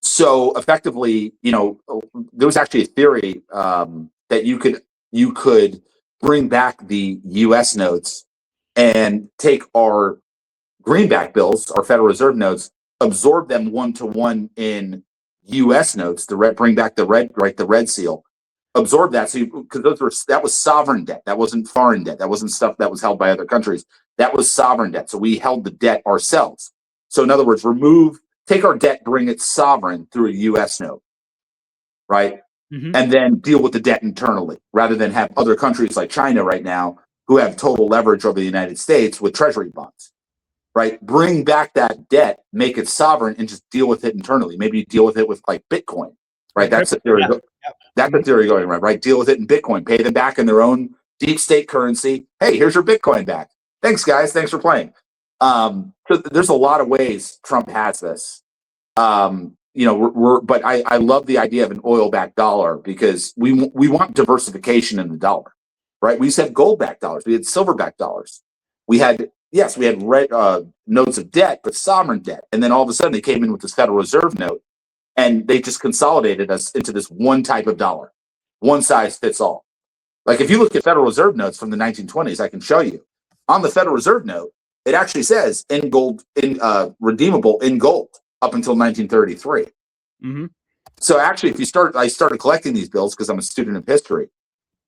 So effectively, there was actually a theory that you could bring back the U.S. notes and take our greenback bills, our Federal Reserve notes, absorb them 1-to-1 in U.S. notes. Bring back the red seal, absorb that. So because that was sovereign debt. That wasn't foreign debt. That wasn't stuff that was held by other countries. That was sovereign debt. So we held the debt ourselves. So in other words, take our debt, bring it sovereign through a U.S. note, right? Mm-hmm. And then deal with the debt internally, rather than have other countries like China right now who have total leverage over the United States with treasury bonds, right? Bring back that debt, make it sovereign, and just deal with it internally. Maybe you deal with it with like Bitcoin, right? That's the theory. Yeah. That's the theory going around, right? Deal with it in Bitcoin, pay them back in their own deep state currency. Hey, here's your Bitcoin back. Thanks, guys. Thanks for playing. So there's a lot of ways Trump has this. But I love the idea of an oil-backed dollar because we want diversification in the dollar, right? We used to have gold-backed dollars, we had silver-backed dollars, we had red notes of debt, but sovereign debt, and then all of a sudden they came in with this Federal Reserve note, and they just consolidated us into this one type of dollar, one size fits all. Like if you look at Federal Reserve notes from the 1920s, I can show you on the Federal Reserve note, it actually says in gold, redeemable in gold. Up until 1933. Mm-hmm. So actually, I started collecting these bills because I'm a student of history.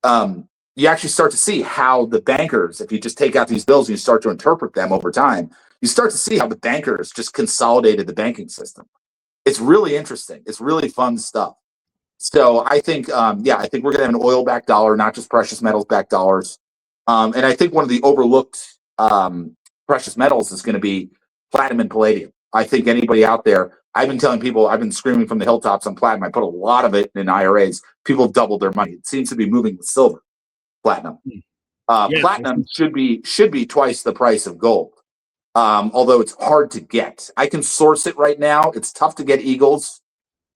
You actually start to see how the bankers, if you just take out these bills and you start to interpret them over time, you start to see how the bankers just consolidated the banking system. It's really interesting. It's really fun stuff. So I think, I think we're going to have an oil-backed dollar, not just precious metals-backed dollars. And I think one of the overlooked precious metals is going to be platinum and palladium. I think anybody out there, I've been telling people, I've been screaming from the hilltops on platinum. I put a lot of it in IRAs. People have doubled their money. It seems to be moving with silver, platinum. Platinum should be twice the price of gold. although it's hard to get. I can source it right now. It's tough to get Eagles.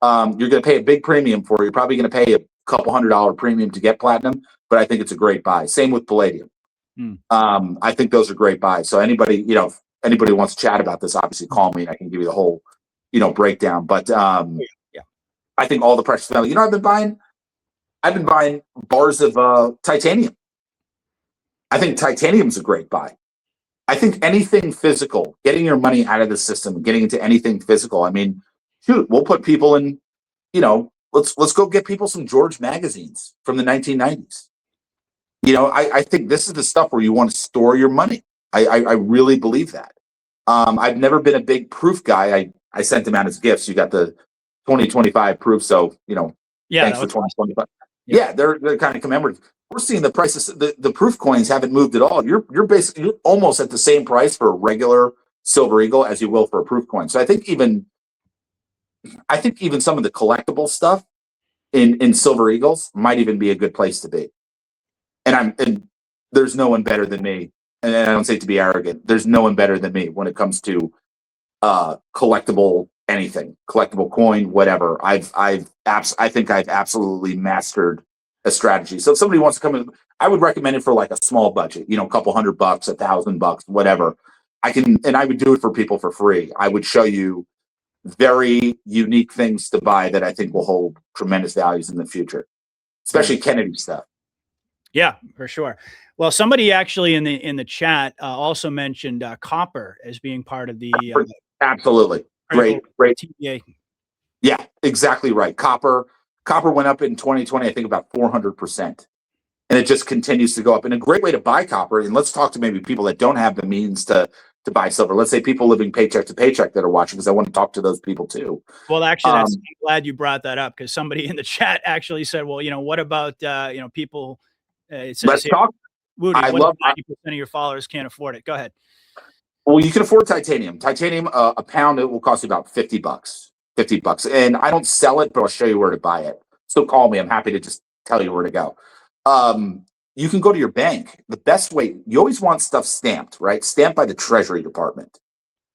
You're going to pay a big premium for it. You're probably going to pay a couple $100 premium to get platinum, but I think it's a great buy. Same with palladium. I think those are great buys. So anybody, if anybody wants to chat about this, obviously call me and I can give you the whole, breakdown. But I think all the precious metals. I've been buying bars of titanium. I think titanium's a great buy. I think anything physical, getting your money out of the system, getting into anything physical. I mean, shoot, we'll put people in, let's go get people some George magazines from the 1990s. I think this is the stuff where you want to store your money. I really believe that. I've never been a big proof guy. I sent them out as gifts. You got the 2025 proof. So, thanks for 2025. Yeah, they're kind of commemorative. We're seeing the prices. The proof coins haven't moved at all. You're almost at the same price for a regular silver eagle as you will for a proof coin. So I think even some of the collectible stuff in silver eagles might even be a good place to be. And there's no one better than me. And I don't say it to be arrogant. There's no one better than me when it comes to collectible anything, collectible coin, whatever. I think I've absolutely mastered a strategy. So if somebody wants to come in, I would recommend it for like a small budget, a couple $100, $1,000, whatever. I would do it for people for free. I would show you very unique things to buy that I think will hold tremendous values in the future, especially Kennedy stuff. Yeah, for sure. Well, somebody actually in the chat also mentioned copper as being part of the absolutely great. TBA. Yeah, exactly right. Copper went up in 2020, I think about 400%, and it just continues to go up. And a great way to buy copper. And let's talk to maybe people that don't have the means to buy silver. Let's say people living paycheck to paycheck that are watching, because I want to talk to those people too. Well, actually, I'm glad you brought that up, because somebody in the chat actually said, "Well, what about people?" It says, let's talk. Woody, I love 90% of your followers can't afford it. Go ahead. Well, you can afford titanium. Titanium, a pound, it will cost you about $50. $50. And I don't sell it, but I'll show you where to buy it. So call me. I'm happy to just tell you where to go. You can go to your bank. The best way, you always want stuff stamped, right? Stamped by the Treasury Department.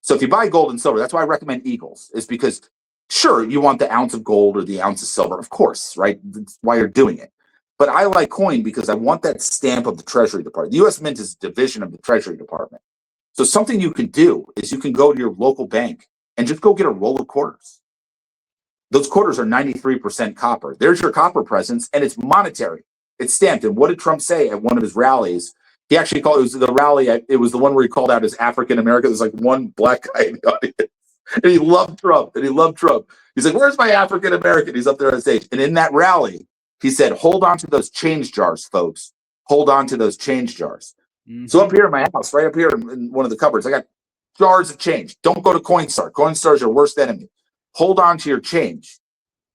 So if you buy gold and silver, that's why I recommend Eagles, is because sure, you want the ounce of gold or the ounce of silver, of course, right? That's why you're doing it. But I like coin because I want that stamp of the Treasury Department. The U.S. Mint is a division of the Treasury Department. So something you can do is you can go to your local bank and just go get a roll of quarters. Those quarters are 93% copper. There's your copper presence, and it's monetary. It's stamped. And what did Trump say at one of his rallies? He actually called, it was the rally, it was the one where he called out as African American. There's like one black guy in the audience. And he loved Trump. He's like, where's my African American? He's up there on stage. And in that rally, he said, hold on to those change jars, folks. Hold on to those change jars. Mm-hmm. So up here in my house, right up here in one of the cupboards, I got jars of change. Don't go to Coinstar. Coinstar is your worst enemy. Hold on to your change,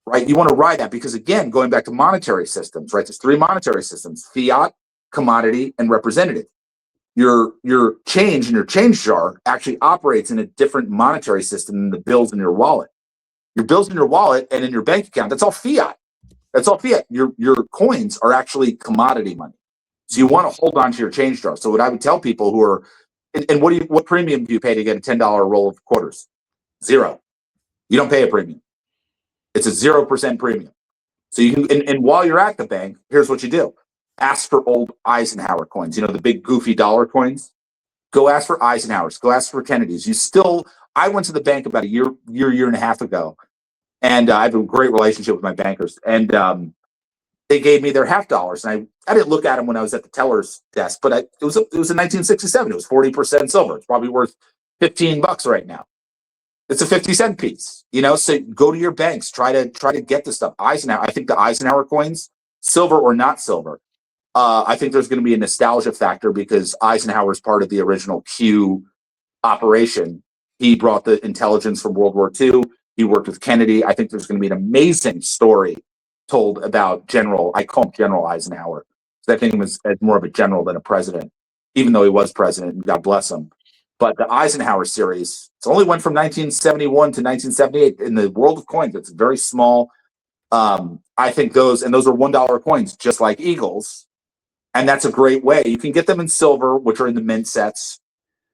right? You want to ride that because, again, going back to monetary systems, right? There's three monetary systems: fiat, commodity, and representative. Your change in your change jar actually operates in a different monetary system than the bills in your wallet. Your bills in your wallet and in your bank account, that's all fiat. That's all fiat. Your coins are actually commodity money. So you want to hold on to your change jar. So what I would tell people who are, and what premium do you pay to get a $10 roll of quarters? Zero. You don't pay a premium. It's a 0% premium. So you can, and while you're at the bank, here's what you do. Ask for old Eisenhower coins, the big goofy dollar coins. Go ask for Eisenhower's, go ask for Kennedy's. I went to the bank about a year and a half ago, and I have a great relationship with my bankers. And they gave me their $50, and I didn't look at them when I was at the teller's desk, but it was in 1967. It was 40% silver. It's probably worth $15 right now. It's a 50-cent piece, So go to your banks, try to get this stuff. Eisenhower. I think the Eisenhower coins, silver or not silver. I think there's going to be a nostalgia factor because Eisenhower is part of the original Q operation. He brought the intelligence from World War II. He worked with Kennedy. I think there's going to be an amazing story told about I call him General Eisenhower. So I think he was more of a general than a president, even though he was president, and God bless him. But the Eisenhower series, it's only went from 1971 to 1978. In the world of coins, it's very small. I think those are $1 coins, just like Eagles. And that's a great way. You can get them in silver, which are in the mint sets.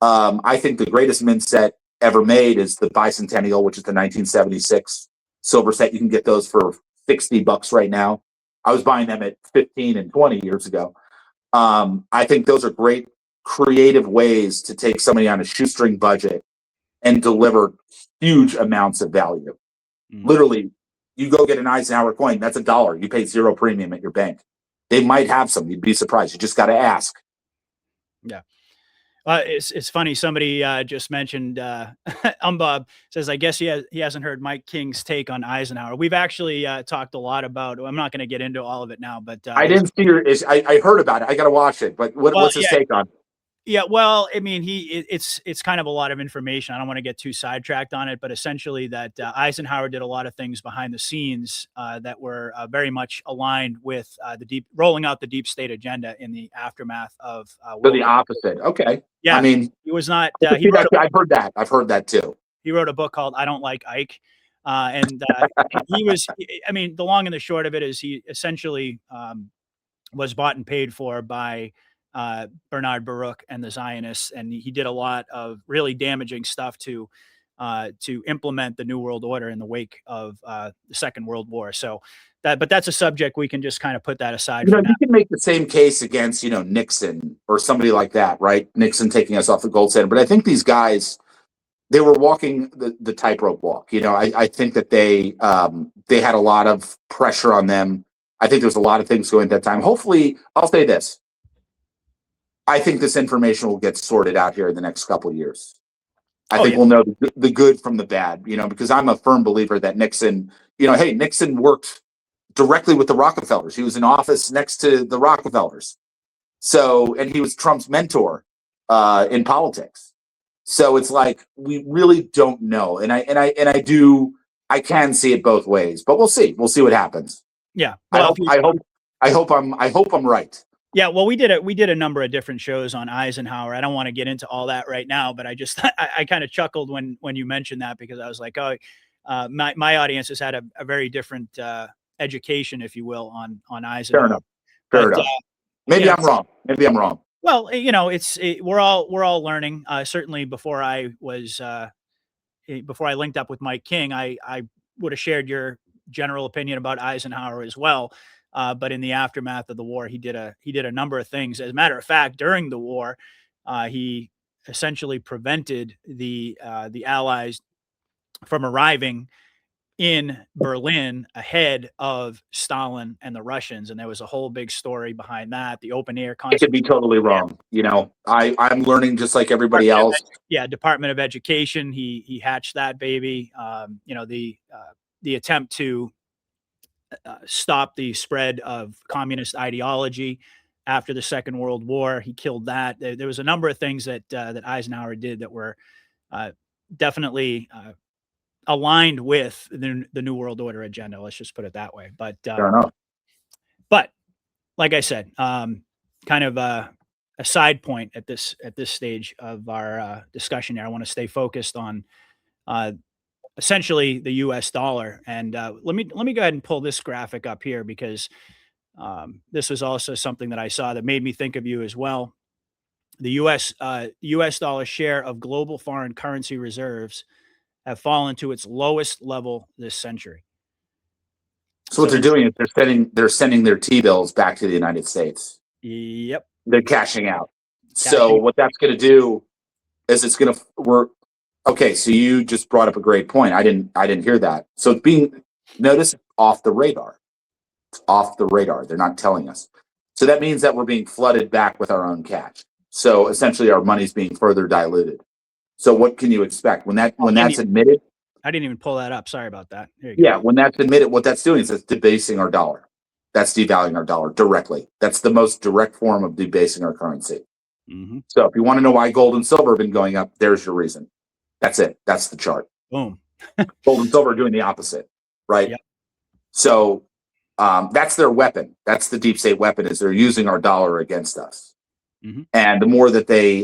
I think the greatest mint set ever made is the bicentennial, which is the 1976 silver set. You can get those for $60 right now. I was buying them at 15 and 20 years ago. I think those are great creative ways to take somebody on a shoestring budget and deliver huge amounts of value. Literally, you go get an Eisenhower coin, that's $1. You pay 0 premium at your bank. They might have some. You'd be surprised. You just got to ask. Yeah. It's funny. Somebody just mentioned Bob says, I guess he hasn't heard Mike King's take on Eisenhower. We've actually talked a lot about. I'm not going to get into all of it now, but I didn't see your. I heard about it. I got to watch it. But what's his take on? Yeah, well, I mean, it's kind of a lot of information. I don't want to get too sidetracked on it, but essentially that Eisenhower did a lot of things behind the scenes that were very much aligned with rolling out the deep state agenda in the aftermath of. So the opposite. Okay. Yeah, I mean, he was not. I've heard that. I've heard that too. He wrote a book called "I Don't Like Ike," and he was. I mean, the long and the short of it is he essentially was bought and paid for by. Bernard Baruch and the Zionists, and he did a lot of really damaging stuff to implement the New World Order in the wake of the Second World War. So but that's a subject we can just kind of put that aside. You can make the same case against Nixon or somebody like that, right? Nixon taking us off the gold standard, but I think these guys they were walking the tightrope walk. I think that they had a lot of pressure on them. I think there's a lot of things going at that time. Hopefully, I'll say this. I think this information will get sorted out here in the next couple of years. I think we'll know the good from the bad, because I'm a firm believer that Nixon, Nixon worked directly with the Rockefellers. He was in office next to the Rockefellers. So, and he was Trump's mentor in politics. So it's like, we really don't know. And I can see it both ways, but we'll see. We'll see what happens. Yeah. Well, I hope I'm right. Yeah, well, we did a number of different shows on Eisenhower. I don't want to get into all that right now, but I kind of chuckled when you mentioned that, because I was like, my audience has had a very different education, if you will, on Eisenhower. Fair enough. Maybe I'm wrong. Well, we're all learning. Certainly, before I linked up with Mike King, I would have shared your general opinion about Eisenhower as well. But in the aftermath of the war, he did a number of things. As a matter of fact, during the war, he essentially prevented the Allies from arriving in Berlin ahead of Stalin and the Russians. And there was a whole big story behind that. The open air. I could be totally wrong. I'm learning just like everybody else. Department of Education. He hatched that baby. The attempt to stop the spread of communist ideology after the Second World War. He killed that. There was a number of things that Eisenhower did that were definitely aligned with the New World Order agenda. Let's just put it that way. But like I said, kind of a side point at this stage of our discussion here. I want to stay focused on essentially the U.S. dollar. And let me go ahead and pull this graphic up here, because this was also something that I saw that made me think of you as well. The U.S. dollar share of global foreign currency reserves have fallen to its lowest level this century. So what they're doing is they're sending their T-bills back to the United States. Yep. They're cashing out. So what that's going to do is it's going to work. Okay, so you just brought up a great point. I didn't hear that. So it's being noticed off the radar. It's off the radar. They're not telling us. So that means that we're being flooded back with our own cash. So essentially our money's being further diluted. So what can you expect when that's admitted? I didn't even pull that up. Sorry about that. Yeah, when that's admitted, what that's doing is it's debasing our dollar. That's devaluing our dollar directly. That's the most direct form of debasing our currency. Mm-hmm. So if you want to know why gold and silver have been going up, there's your reason. That's it. That's the chart. Boom. Gold and silver are doing the opposite, right? Yep. So that's their weapon. That's the deep state weapon, is they're using our dollar against us. Mm-hmm. And the more that they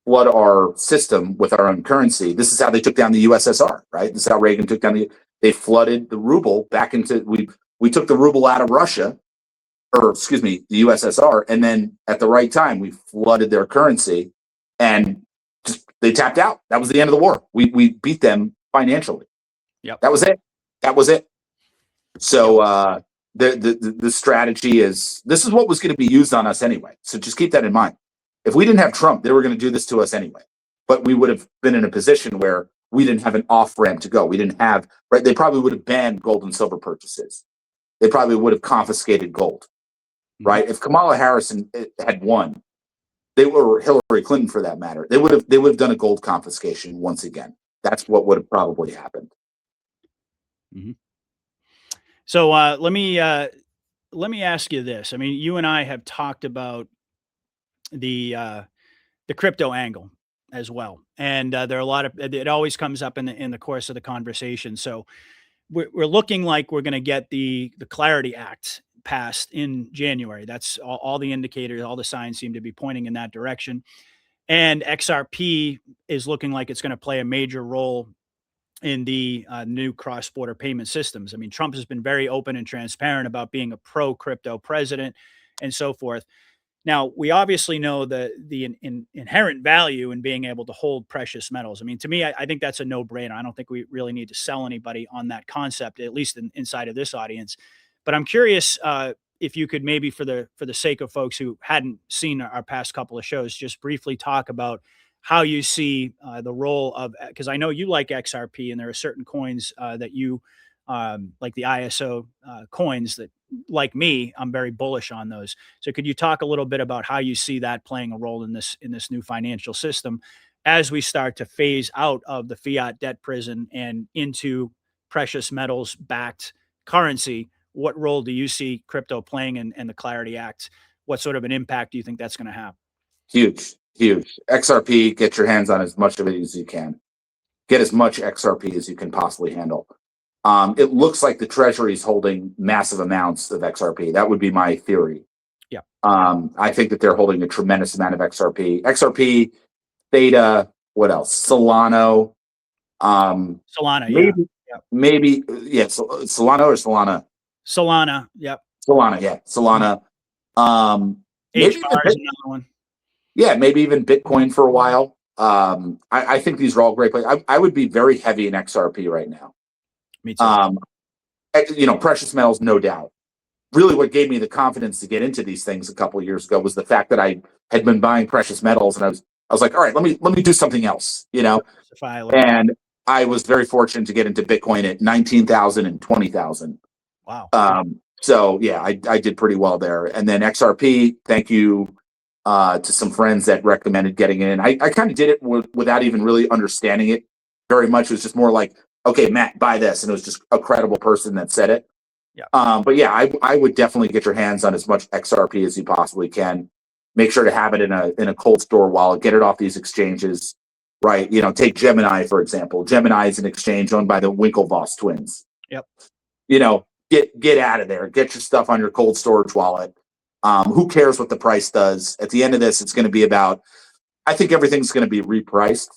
flood our system with our own currency, this is how they took down the USSR, right? This is how Reagan took down they flooded the ruble back into, we took the ruble out of Russia, or excuse me, the USSR, and then at the right time, we flooded their currency. And they tapped out. That was the end of the war. We beat them financially. Yep. That was it. So the strategy is, this is what was going to be used on us anyway. So just keep that in mind. If we didn't have Trump, they were going to do this to us anyway. But we would have been in a position where we didn't have an off ramp to go. We didn't have, right? They probably would have banned gold and silver purchases. They probably would have confiscated gold, right? If Kamala Harris had won, they were Hillary Clinton for that matter. They would have done a gold confiscation once again. That's what would have probably happened. Mm-hmm. So let me ask you this. I mean, you and I have talked about the crypto angle as well, and there are a lot of, it always comes up in the course of the conversation. So we're looking like we're going to get the Clarity Act passed in January. That's all the indicators, all the signs seem to be pointing in that direction. And XRP is looking like it's going to play a major role in the new cross-border payment systems. I mean, Trump has been very open and transparent about being a pro-crypto president and so forth. Now, we obviously know the inherent value in being able to hold precious metals. I mean, to me, I think that's a no-brainer. I don't think we really need to sell anybody on that concept, at least inside of this audience. But I'm curious if you could maybe, for the sake of folks who hadn't seen our past couple of shows, just briefly talk about how you see the role of, because I know you like XRP, and there are certain coins that you like, the ISO coins that, like me, I'm very bullish on those. So could you talk a little bit about how you see that playing a role in this new financial system as we start to phase out of the fiat debt prison and into precious metals backed currency? What role do you see crypto playing in the Clarity Act? What sort of an impact do you think that's going to have? Huge. XRP, get your hands on as much of it as you can. Get as much XRP as you can possibly handle. It looks like the Treasury is holding massive amounts of XRP. That would be my theory. Yeah. I think that they're holding a tremendous amount of XRP. XRP, Theta, what else? Solano. Solana, maybe, yeah. Maybe, yeah. Solano or Solana? Solana, yep. Solana, yeah. Solana. Maybe is another one. Yeah, maybe even Bitcoin for a while. I think these are all great places. I would be very heavy in XRP right now. Me too. Precious metals, no doubt. Really, what gave me the confidence to get into these things a couple of years ago was the fact that I had been buying precious metals, and I was like, all right, let me do something else, And I was very fortunate to get into Bitcoin at 19,000 and 20,000. Wow. So yeah, I did pretty well there. And then XRP, thank you to some friends that recommended getting in. I kind of did it without even really understanding it very much. It was just more like, okay, Matt, buy this. And it was just a credible person that said it. Yeah. But yeah, I would definitely get your hands on as much XRP as you possibly can. Make sure to have it in a cold store wallet. Get it off these exchanges, right? Take Gemini, for example. Gemini is an exchange owned by the Winklevoss twins. Yep. Get out of there. Get your stuff on your cold storage wallet. Who cares what the price does? At the end of this, it's going to be about, I think everything's going to be repriced.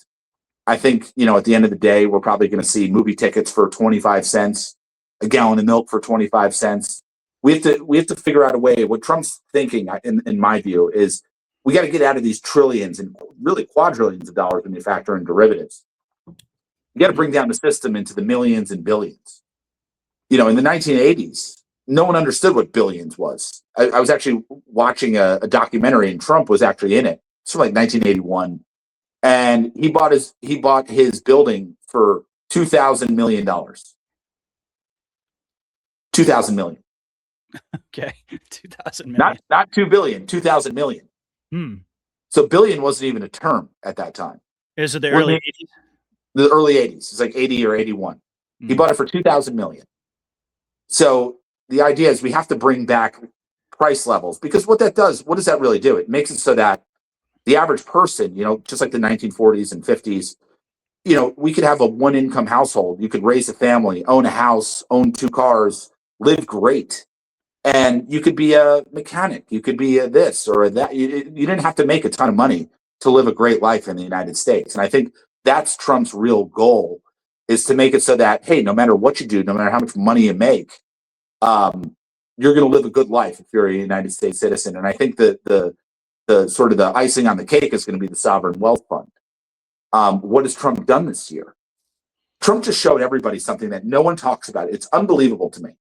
I think, at the end of the day, we're probably going to see movie tickets for 25 cents, a gallon of milk for 25 cents. We have to figure out a way. What Trump's thinking, in my view, is we got to get out of these trillions and really quadrillions of dollars when you factor in derivatives. You got to bring down the system into the millions and billions. In the 1980s, no one understood what billions was. I was actually watching a documentary, and Trump was actually in it. It's from like 1981. And he bought his building for $2,000 million. $2,000 million. Okay. 2,000 million. Not 2 billion, 2,000 million. So billion wasn't even a term at that time. Is it the early 80s? The early 80s. It's like 80 or 81. He bought it for 2,000 million. So the idea is we have to bring back price levels, because what does that really do? It makes it so that the average person, just like the 1940s and 50s, we could have a one income household. You could raise a family, own a house, own 2 cars, live great. And you could be a mechanic. You could be a this or a that. You didn't have to make a ton of money to live a great life in the United States. And I think that's Trump's real goal, is to make it so that, hey, no matter what you do, no matter how much money you make, you're going to live a good life if you're a United States citizen. And I think that the sort of the icing on the cake is going to be the sovereign wealth fund. What has Trump done this year? Trump just showed everybody something that no one talks about. It's unbelievable to me.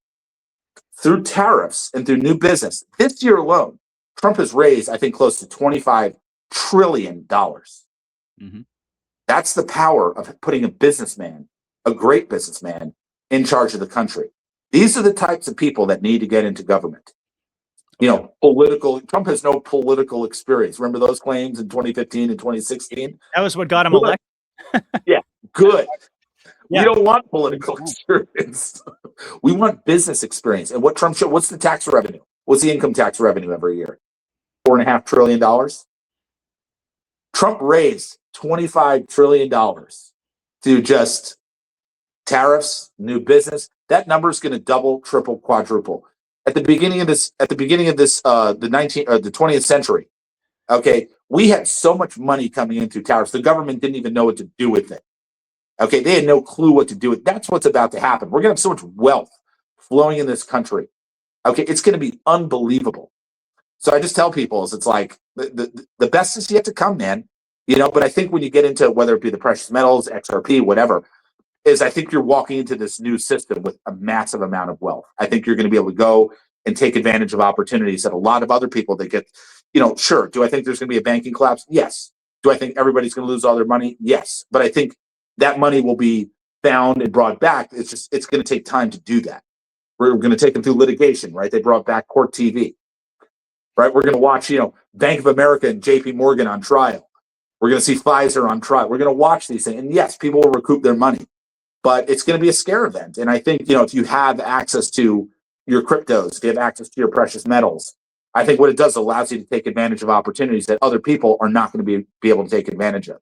Through tariffs and through new business, this year alone, Trump has raised, I think, close to $25 trillion. Mm-hmm. That's the power of putting a businessman, a great businessman, in charge of the country. These are the types of people that need to get into government. Trump has no political experience. Remember those claims in 2015 and 2016? That was what got him elected. Yeah, good. Yeah. We don't want political experience. We want business experience. And what Trump showed, what's the tax revenue? What's the income tax revenue every year? $4.5 trillion. Trump raised $25 trillion through just tariffs, new business. That number is going to double, triple, quadruple. At the beginning of this, the 20th century, okay, we had so much money coming in through tariffs. The government didn't even know what to do with it. Okay, they had no clue what to do with it. That's what's about to happen. We're going to have so much wealth flowing in this country. Okay, it's going to be unbelievable. So I just tell people, it's like the best is yet to come, man. But I think when you get into whether it be the precious metals, XRP, whatever, I think you're walking into this new system with a massive amount of wealth. I think you're going to be able to go and take advantage of opportunities that a lot of other people that get, sure. Do I think there's going to be a banking collapse? Yes. Do I think everybody's going to lose all their money? Yes. But I think that money will be found and brought back. It's going to take time to do that. We're going to take them through litigation, right? They brought back court TV, right? We're going to watch, Bank of America and JP Morgan on trial. We're going to see Pfizer on trial. We're going to watch these things. And yes, people will recoup their money, but it's going to be a scare event. And I think, if you have access to your cryptos, if you have access to your precious metals, I think what it does allows you to take advantage of opportunities that other people are not going to be able to take advantage of,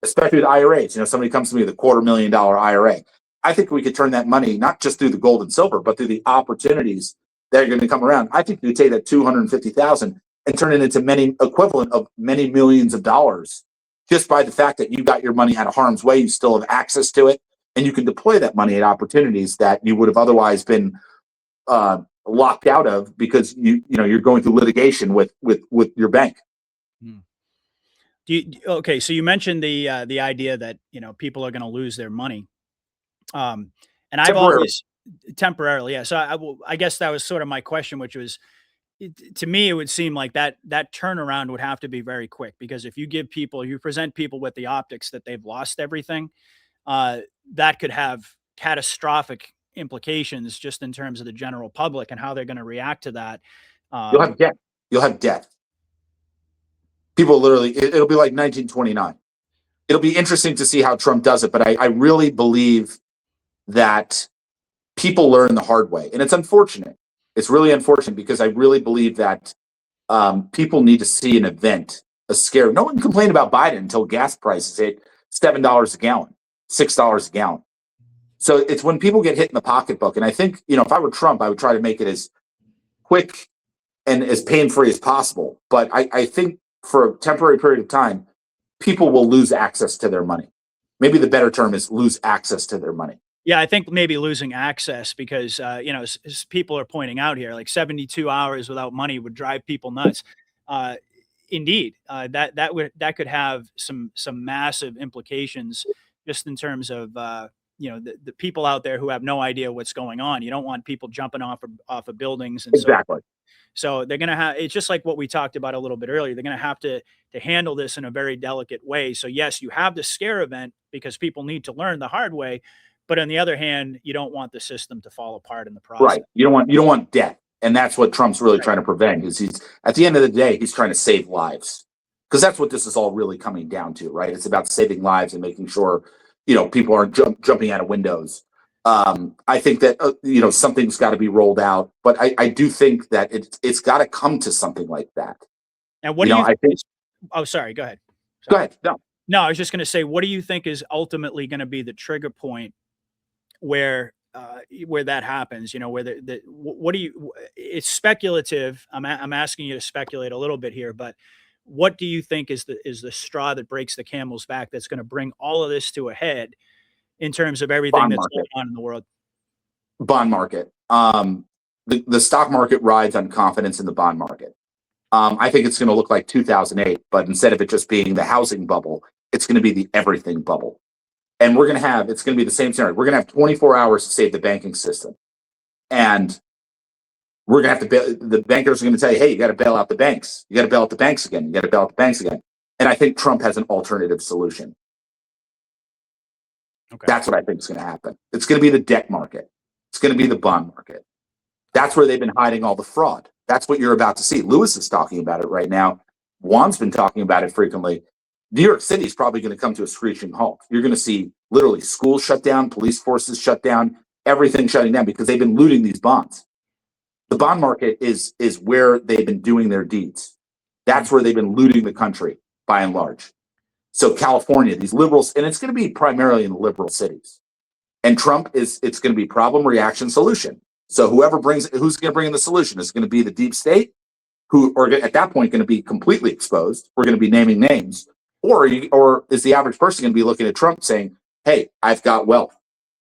especially with IRAs. Somebody comes to me with a $250,000 IRA. I think we could turn that money, not just through the gold and silver, but through the opportunities that are going to come around. I think you could take that $250,000 and turn it into many equivalent of many millions of dollars just by the fact that you got your money out of harm's way. You still have access to it, and you can deploy that money at opportunities that you would have otherwise been locked out of because you're going through litigation with your bank. Okay, so you mentioned the idea that people are going to lose their money, and I've always temporarily, yeah. So I guess that was sort of my question, which was, to me, it would seem like that turnaround would have to be very quick, because if you present people with the optics that they've lost everything, that could have catastrophic implications just in terms of the general public and how they're going to react to that. You'll have debt. You'll have debt. People literally, it'll be like 1929. It'll be interesting to see how Trump does it, but I really believe that people learn the hard way. And it's unfortunate. It's really unfortunate because I really believe that people need to see an event, a scare. No one complained about Biden until gas prices hit $7 a gallon, $6 a gallon. So it's when people get hit in the pocketbook. And I think, if I were Trump, I would try to make it as quick and as pain-free as possible. But I think for a temporary period of time, people will lose access to their money. Maybe the better term is lose access to their money. Yeah, I think maybe losing access because, as people are pointing out here, like 72 hours without money would drive people nuts. Indeed, that could have some massive implications just in terms of, the people out there who have no idea what's going on. You don't want people jumping off of buildings. And exactly. So they're going to have, it's just like what we talked about a little bit earlier. They're going to have to handle this in a very delicate way. So yes, you have the scare event because people need to learn the hard way. But on the other hand, you don't want the system to fall apart in the process. Right. You don't want debt. And that's what Trump's really trying to prevent, is he's, at the end of the day, he's trying to save lives. Because that's what this is all really coming down to, right? It's about saving lives and making sure, people aren't jumping out of windows. I think that, something's got to be rolled out. But I do think that it's got to come to something like that. And what do you think? Oh, sorry. Go ahead. Go ahead. No, I was just going to say, what do you think is ultimately going to be the trigger point where that happens? Where what do you? It's speculative. I'm asking you to speculate a little bit here, but what do you think is the straw that breaks the camel's back that's going to bring all of this to a head in terms of everything that's going on in the world? Bond market. The stock market rides on confidence in the bond market. I think it's going to look like 2008, but instead of it just being the housing bubble, it's going to be the everything bubble. And it's going to be the same scenario. We're going to have 24 hours to save the banking system. And we're going to have to, the bankers are going to tell you, hey, you got to bail out the banks. You got to bail out the banks again. You got to bail out the banks again. And I think Trump has an alternative solution. Okay. That's what I think is going to happen. It's going to be the debt market. It's going to be the bond market. That's where they've been hiding all the fraud. That's what you're about to see. Lewis is talking about it right now. Juan's been talking about it frequently. New York City is probably going to come to a screeching halt. You're going to see literally schools shut down, police forces shut down, everything shutting down because they've been looting these bonds. The bond market is where they've been doing their deeds. That's where they've been looting the country by and large. So California, these liberals, and it's going to be primarily in the liberal cities. And Trump it's going to be problem, reaction, solution. So who's going to bring in the solution? Is it going to be the deep state, who are at that point going to be completely exposed? We're going to be naming names. Or is the average person going to be looking at Trump saying, hey, I've got wealth.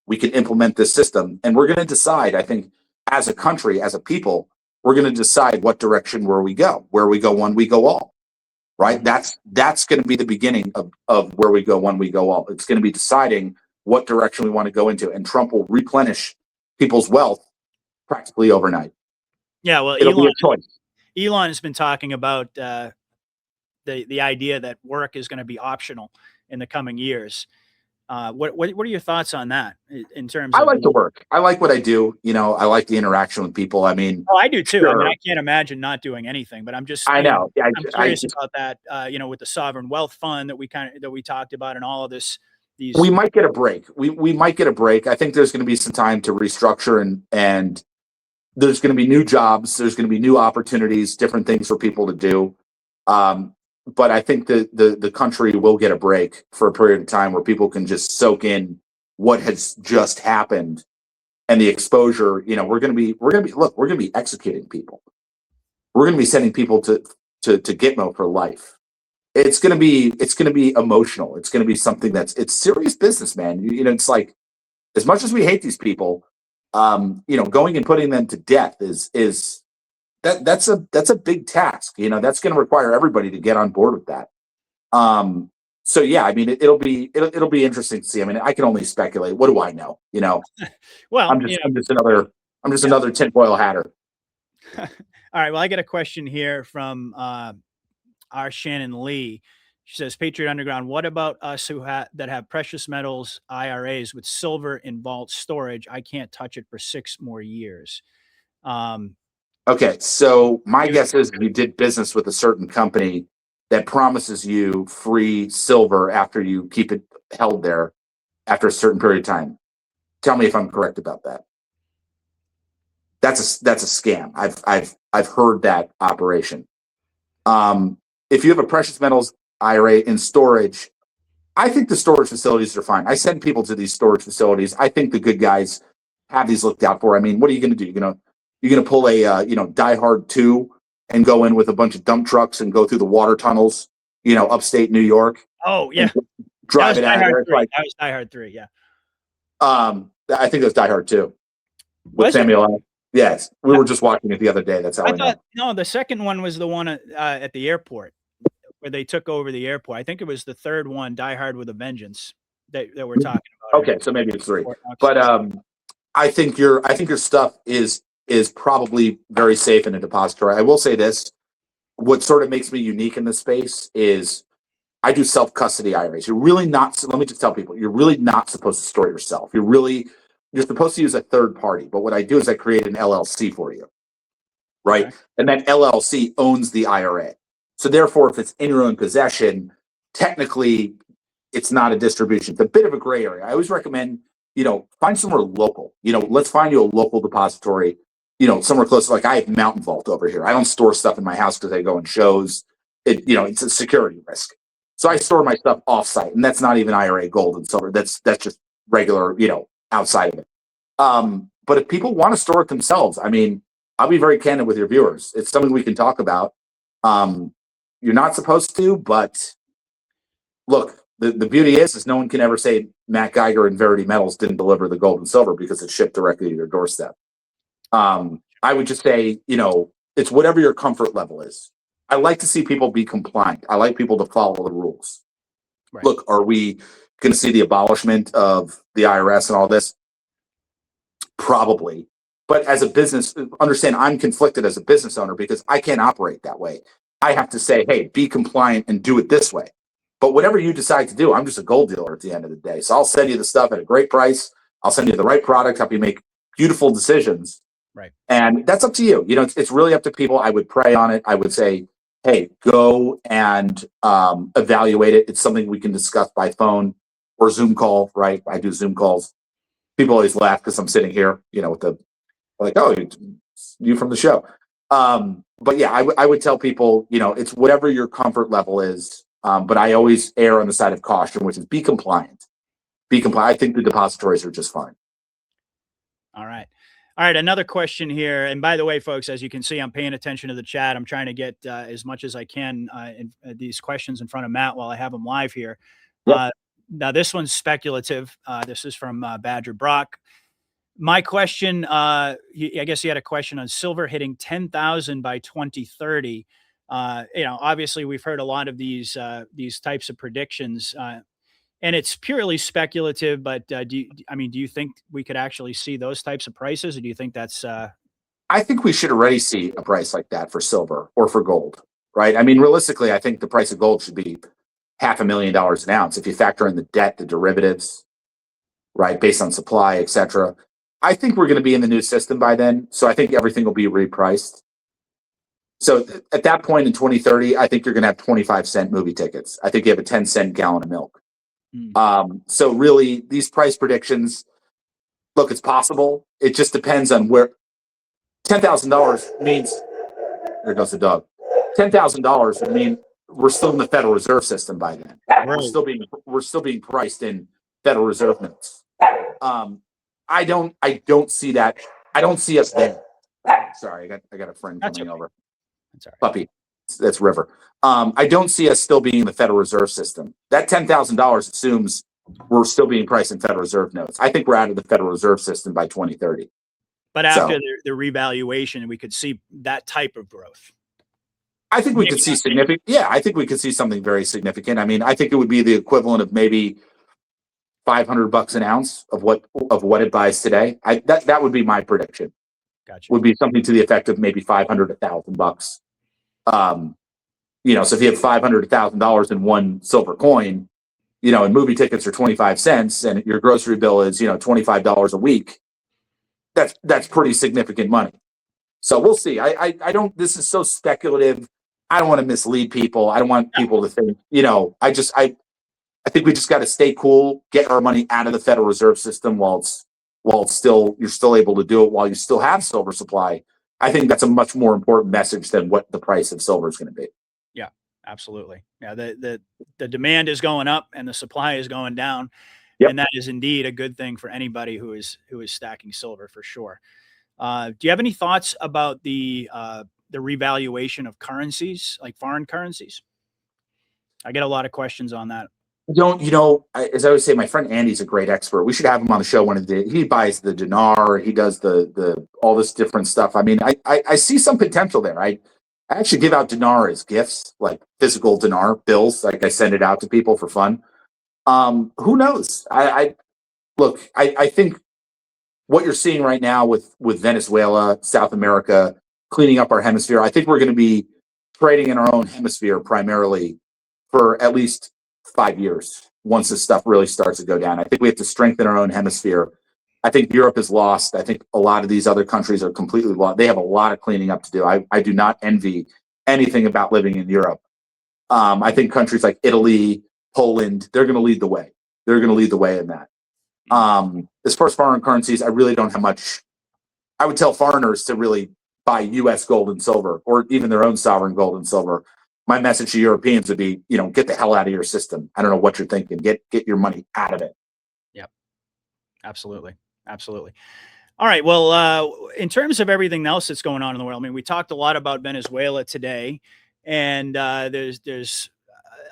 We can implement this system. And we're going to decide, I think, as a country, as a people, we're going to decide what direction where we go one, we go all. Right? That's going to be the beginning of where we go one, we go all. It's going to be deciding what direction we want to go into. And Trump will replenish people's wealth practically overnight. Yeah, well, it'll be a choice. Elon has been talking about the idea that work is going to be optional in the coming years. What are your thoughts on that in terms of? I like to work. I like what I do. I like the interaction with people. I mean, I do too. Sure. I mean, I can't imagine not doing anything, but I'm just, I know. I'm curious about that, with the sovereign wealth fund that we talked about and all of this. We might get a break. We might get a break. I think there's going to be some time to restructure and there's going to be new jobs. There's going to be new opportunities, different things for people to do. But I think the country will get a break for a period of time where people can just soak in what has just happened and the exposure. We're going to be executing people. We're going to be sending people to Gitmo for life. It's going to be emotional. It's going to be something it's serious business, man. It's like, as much as we hate these people, going and putting them to death is that's a big task. That's going to require everybody to get on board with that. So yeah, I mean, it'll be interesting to see. I mean, I can only speculate. What do I know? Well, I'm just another tinfoil hatter. All right. Well, I get a question here from our Shannon Lee. She says, Patriot Underground, what about us that have precious metals IRAs with silver in vault storage? I can't touch it for 6 more years. Okay, so my guess is you did business with a certain company that promises you free silver after you keep it held there after a certain period of time. Tell me if I'm correct about that. That's a scam. I've heard that operation. If you have a precious metals IRA in storage, I think the storage facilities are fine. I send people to these storage facilities. I think the good guys have these looked out for. I mean, what are you going to do? You're going to pull a Die Hard 2 and go in with a bunch of dump trucks and go through the water tunnels, upstate New York. Oh yeah, drive it out there. That was Die Hard 3. Yeah. I think it was Die Hard 2 with Samuel L. Yes, we were just watching it the other day. That's how I thought. No, the second one was the one at the airport where they took over the airport. I think it was the third one, Die Hard with a Vengeance, that we're talking about. Okay, so maybe it's 3. But I think your stuff is probably very safe in a depository. I will say this: what sort of makes me unique in this space is I do self-custody IRAs. You're really not. Let me just tell people, you're really not supposed to store it yourself. You're supposed to use a third party. But what I do is I create an LLC for you, right? Okay. And that LLC owns the IRA. So therefore, if it's in your own possession, technically, it's not a distribution. It's a bit of a gray area. I always recommend, find somewhere local. Let's find you a local depository. Somewhere close. Like I have Mountain Vault over here. I don't store stuff in my house because I go in shows. It's a security risk. So I store my stuff offsite, and that's not even IRA gold and silver. That's just regular, outside of it. But if people want to store it themselves, I mean, I'll be very candid with your viewers. It's something we can talk about. You're not supposed to, but look, the beauty is no one can ever say Matt Geiger and Verity Metals didn't deliver the gold and silver because it's shipped directly to your doorstep. I would just say, it's whatever your comfort level is. I like to see people be compliant. I like people to follow the rules. Right. Look, are we going to see the abolishment of the IRS and all this? Probably. But as a business, understand I'm conflicted as a business owner because I can't operate that way. I have to say, hey, be compliant and do it this way. But whatever you decide to do, I'm just a gold dealer at the end of the day. So I'll send you the stuff at a great price. I'll send you the right product, help you make beautiful decisions. Right. And that's up to you. You know, it's really up to people. I would pray on it. I would say, hey, go and evaluate it. It's something we can discuss by phone or Zoom call, right? I do Zoom calls. People always laugh because I'm sitting here, you know, with the like, oh, you from the show. But yeah, I would tell people, you know, it's whatever your comfort level is. But I always err on the side of caution, which is be compliant. Be compliant. I think the depositories are just fine. All right. All right. Another question here. And by the way, folks, as you can see, I'm paying attention to the chat. I'm trying to get as much as I can these questions in front of Matt while I have him live here. Yep. Now, this one's speculative. This is from Badger Brock. My question, I guess he had a question on silver hitting 10,000 by 2030. You know, obviously we've heard a lot of these types of predictions, and it's purely speculative. But do you think we could actually see those types of prices, or do you think that's? I think we should already see a price like that for silver or for gold, right? I mean, realistically, I think the price of gold should be $500,000 an ounce if you factor in the debt, the derivatives, right, based on supply, et cetera. I think we're going to be in the new system by then. So I think everything will be repriced. So at that point in 2030, I think you're going to have 25-cent movie tickets. I think you have a 10-cent gallon of milk. So really, these price predictions, look, it's possible. It just depends on where $10,000 means. There goes the dog. $10,000 would mean we're still in the Federal Reserve System by then. Right. We're still being priced in Federal Reserve notes. I don't see that. I don't see us there. Sorry, I got a friend coming over. That's all right. Puppy. That's River. I don't see us still being in the Federal Reserve System. That $10,000 assumes we're still being priced in Federal Reserve notes. I think we're out of the Federal Reserve System by 2030. But after the revaluation, we could see that type of growth. I think we could see significant. Yeah, I think we could see something very significant. I mean, I think it would be the equivalent of maybe $500 an ounce of what it buys today. That would be my prediction. Gotcha. Would be something to the effect of maybe $500, $1,000. You know, so if you have $500,000 in one silver coin, you know, and movie tickets are 25 cents, and your grocery bill is, you know, $25 a week. That's pretty significant money. So we'll see. I don't. This is so speculative. I don't want to mislead people. I don't want people to think, you know. I think we just got to stay cool, get our money out of the Federal Reserve System while it's still, you're still able to do it while you still have silver supply. I think that's a much more important message than what the price of silver is going to be. Yeah, absolutely. Yeah, the demand is going up and the supply is going down. Yep. And that is indeed a good thing for anybody who is stacking silver, for sure. Do you have any thoughts about the revaluation of currencies, like foreign currencies? I get a lot of questions on that. As I would say, my friend Andy's a great expert. We should have him on the show one of the days. He buys the dinar. He does the all this different stuff. I mean, I see some potential there. I actually give out dinar as gifts, like physical dinar bills. Like I send it out to people for fun. Who knows? I think what you're seeing right now with Venezuela, South America, cleaning up our hemisphere, I think we're going to be trading in our own hemisphere primarily for at least 5 years once this stuff really starts to go down. I think we have to strengthen our own hemisphere. I think Europe is lost. I think a lot of these other countries are completely lost. They have a lot of cleaning up to do. I do not envy anything about living in Europe. I think countries like Italy, Poland, they're going to lead the way. They're going to lead the way in that. As far as foreign currencies, I really don't have much. I would tell foreigners to really buy U.S. gold and silver, or even their own sovereign gold and silver. My message to Europeans would be, you know, get the hell out of your system. I don't know what you're thinking. Get your money out of it. Yep. Absolutely. Absolutely. All right. Well, in terms of everything else that's going on in the world, I mean, we talked a lot about Venezuela today, and there's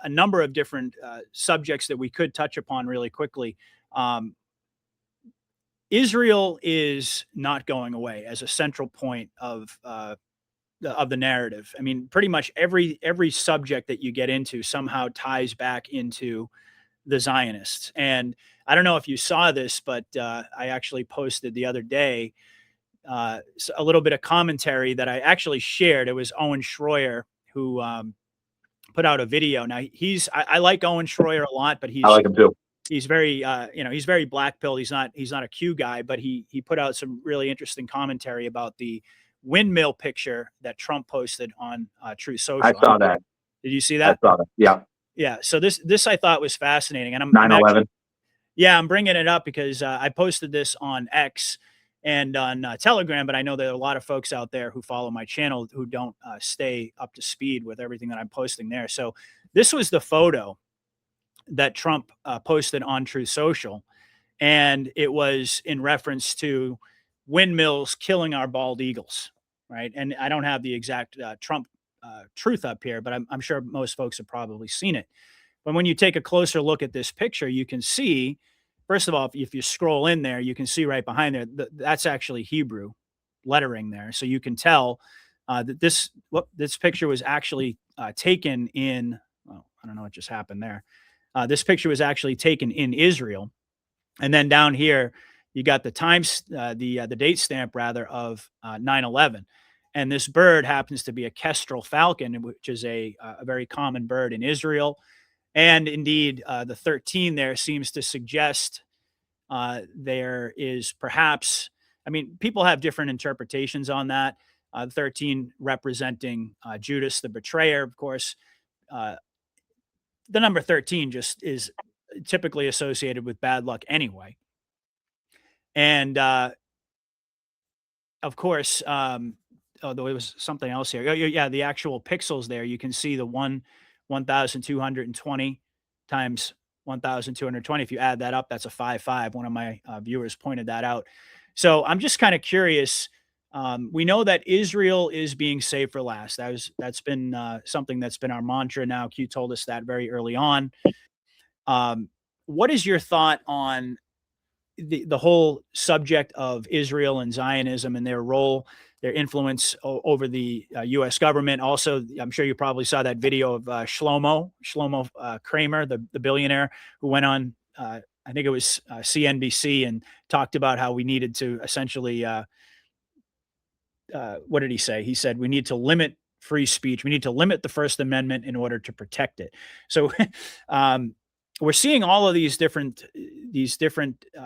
a number of different subjects that we could touch upon really quickly. Israel is not going away as a central point of the narrative. I mean, pretty much every subject that you get into somehow ties back into the Zionists. And I don't know if you saw this, but I actually posted the other day a little bit of commentary that I actually shared. It was Owen Schroyer who put out a video. Now I like Owen Schroyer a lot, but I like him too. he's very he's very black pilled. He's not a Q guy, but he put out some really interesting commentary about the windmill picture that Trump posted on Truth Social. I saw that. Did you see that? I saw that. Yeah. Yeah. So this I thought was fascinating, and I'm 9/11. Yeah, I'm bringing it up because I posted this on X and on Telegram, but I know there are a lot of folks out there who follow my channel who don't stay up to speed with everything that I'm posting there. So this was the photo that Trump posted on Truth Social, and it was in reference to windmills killing our bald eagles, right? And I don't have the exact Trump truth up here, but I'm sure most folks have probably seen it. But when you take a closer look at this picture, you can see, first of all, if you scroll in there, you can see right behind there, that's actually Hebrew lettering there. So you can tell that this picture was actually taken in, well, I don't know what just happened there. This picture was actually taken in Israel. And then down here, you got the the date stamp rather of 9/11. And this bird happens to be a kestrel falcon, which is a very common bird in Israel. And indeed, the 13 there seems to suggest there is perhaps, I mean, people have different interpretations on that. 13 representing Judas, the betrayer, of course. The number 13 just is typically associated with bad luck anyway. And of course, oh, there was something else here. Oh, yeah, the actual pixels there. You can see the 1,220 times 1,220. If you add that up, that's a 5.5. One of my viewers pointed that out. So I'm just kind of curious. We know that Israel is being saved for last. That's been something that's been our mantra now. Q told us that very early on. What is your thought on the whole subject of Israel and Zionism and their role, their influence over the U.S. government? Also, I'm sure you probably saw that video of Shlomo Kramer, the billionaire who went on, I think it was CNBC, and talked about how we needed to essentially, what did he say? He said, we need to limit free speech. We need to limit the First Amendment in order to protect it. So we're seeing all of these different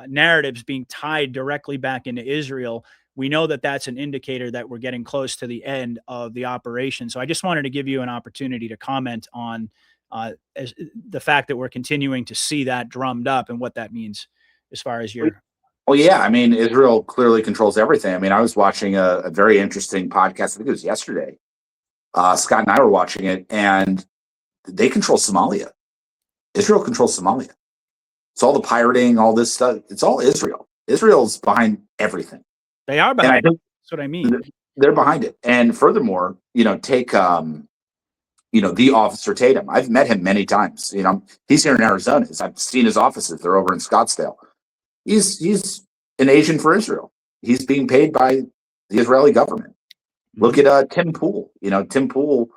narratives being tied directly back into Israel. We know that that's an indicator that we're getting close to the end of the operation. So I just wanted to give you an opportunity to comment on the fact that we're continuing to see that drummed up and what that means as far as your. Well, yeah, I mean, Israel clearly controls everything. I mean, I was watching a very interesting podcast. I think it was yesterday. Scott and I were watching it, and they control Somalia. Israel controls Somalia. It's all the pirating, all this stuff. It's all Israel. Israel's behind everything. They are behind it. That's what I mean. They're behind it. And furthermore, take, the Officer Tatum. I've met him many times. He's here in Arizona. I've seen his offices. They're over in Scottsdale. He's an agent for Israel. He's being paid by the Israeli government. Look at Tim Pool. Tim Pool,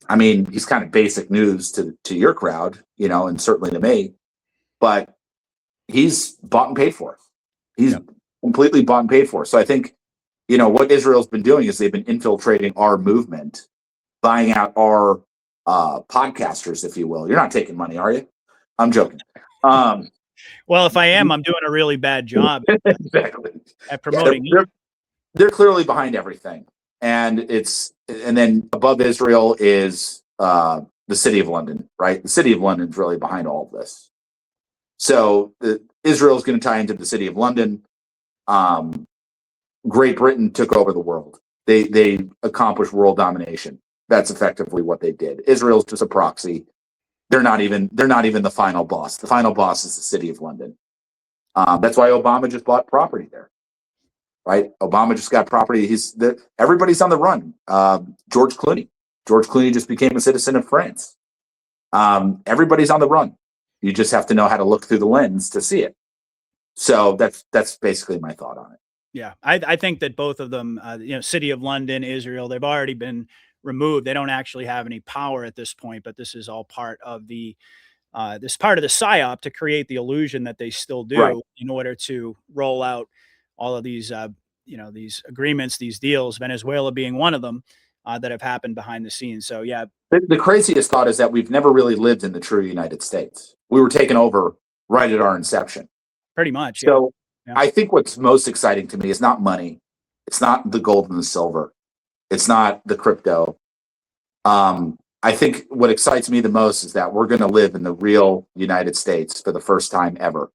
I mean, he's kind of basic news to your crowd, and certainly to me, but he's bought and paid for. He's completely bought and paid for. So I think, what Israel's been doing is they've been infiltrating our movement, buying out our podcasters, if you will. You're not taking money, are you? I'm joking. Well, if I am, I'm doing a really bad job exactly at promoting. They're clearly behind everything. And then above Israel is the city of London, right? The city of London is really behind all of this. So Israel is going to tie into the city of London. Great Britain took over the world. They accomplished world domination. That's effectively what they did. Israel's just a proxy. They're not even the final boss. The final boss is the city of London. That's why Obama just bought property there. Right, Obama just got property. Everybody's on the run. George Clooney just became a citizen of France. Everybody's on the run. You just have to know how to look through the lens to see it. So that's basically my thought on it. Yeah, I think that both of them, City of London, Israel, they've already been removed. They don't actually have any power at this point, but this is all part of the this part of the psyop to create the illusion that they still Right. do in order to roll out all of these, these agreements, these deals, Venezuela being one of them, that have happened behind the scenes. So yeah, The craziest thought is that we've never really lived in the true United States. We were taken over right at our inception. pretty much. Yeah. So Yeah. I think what's most exciting to me is not money. It's not the gold and the silver. It's not the crypto. I think what excites me the most is that we're going to live in the real United States for the first time ever.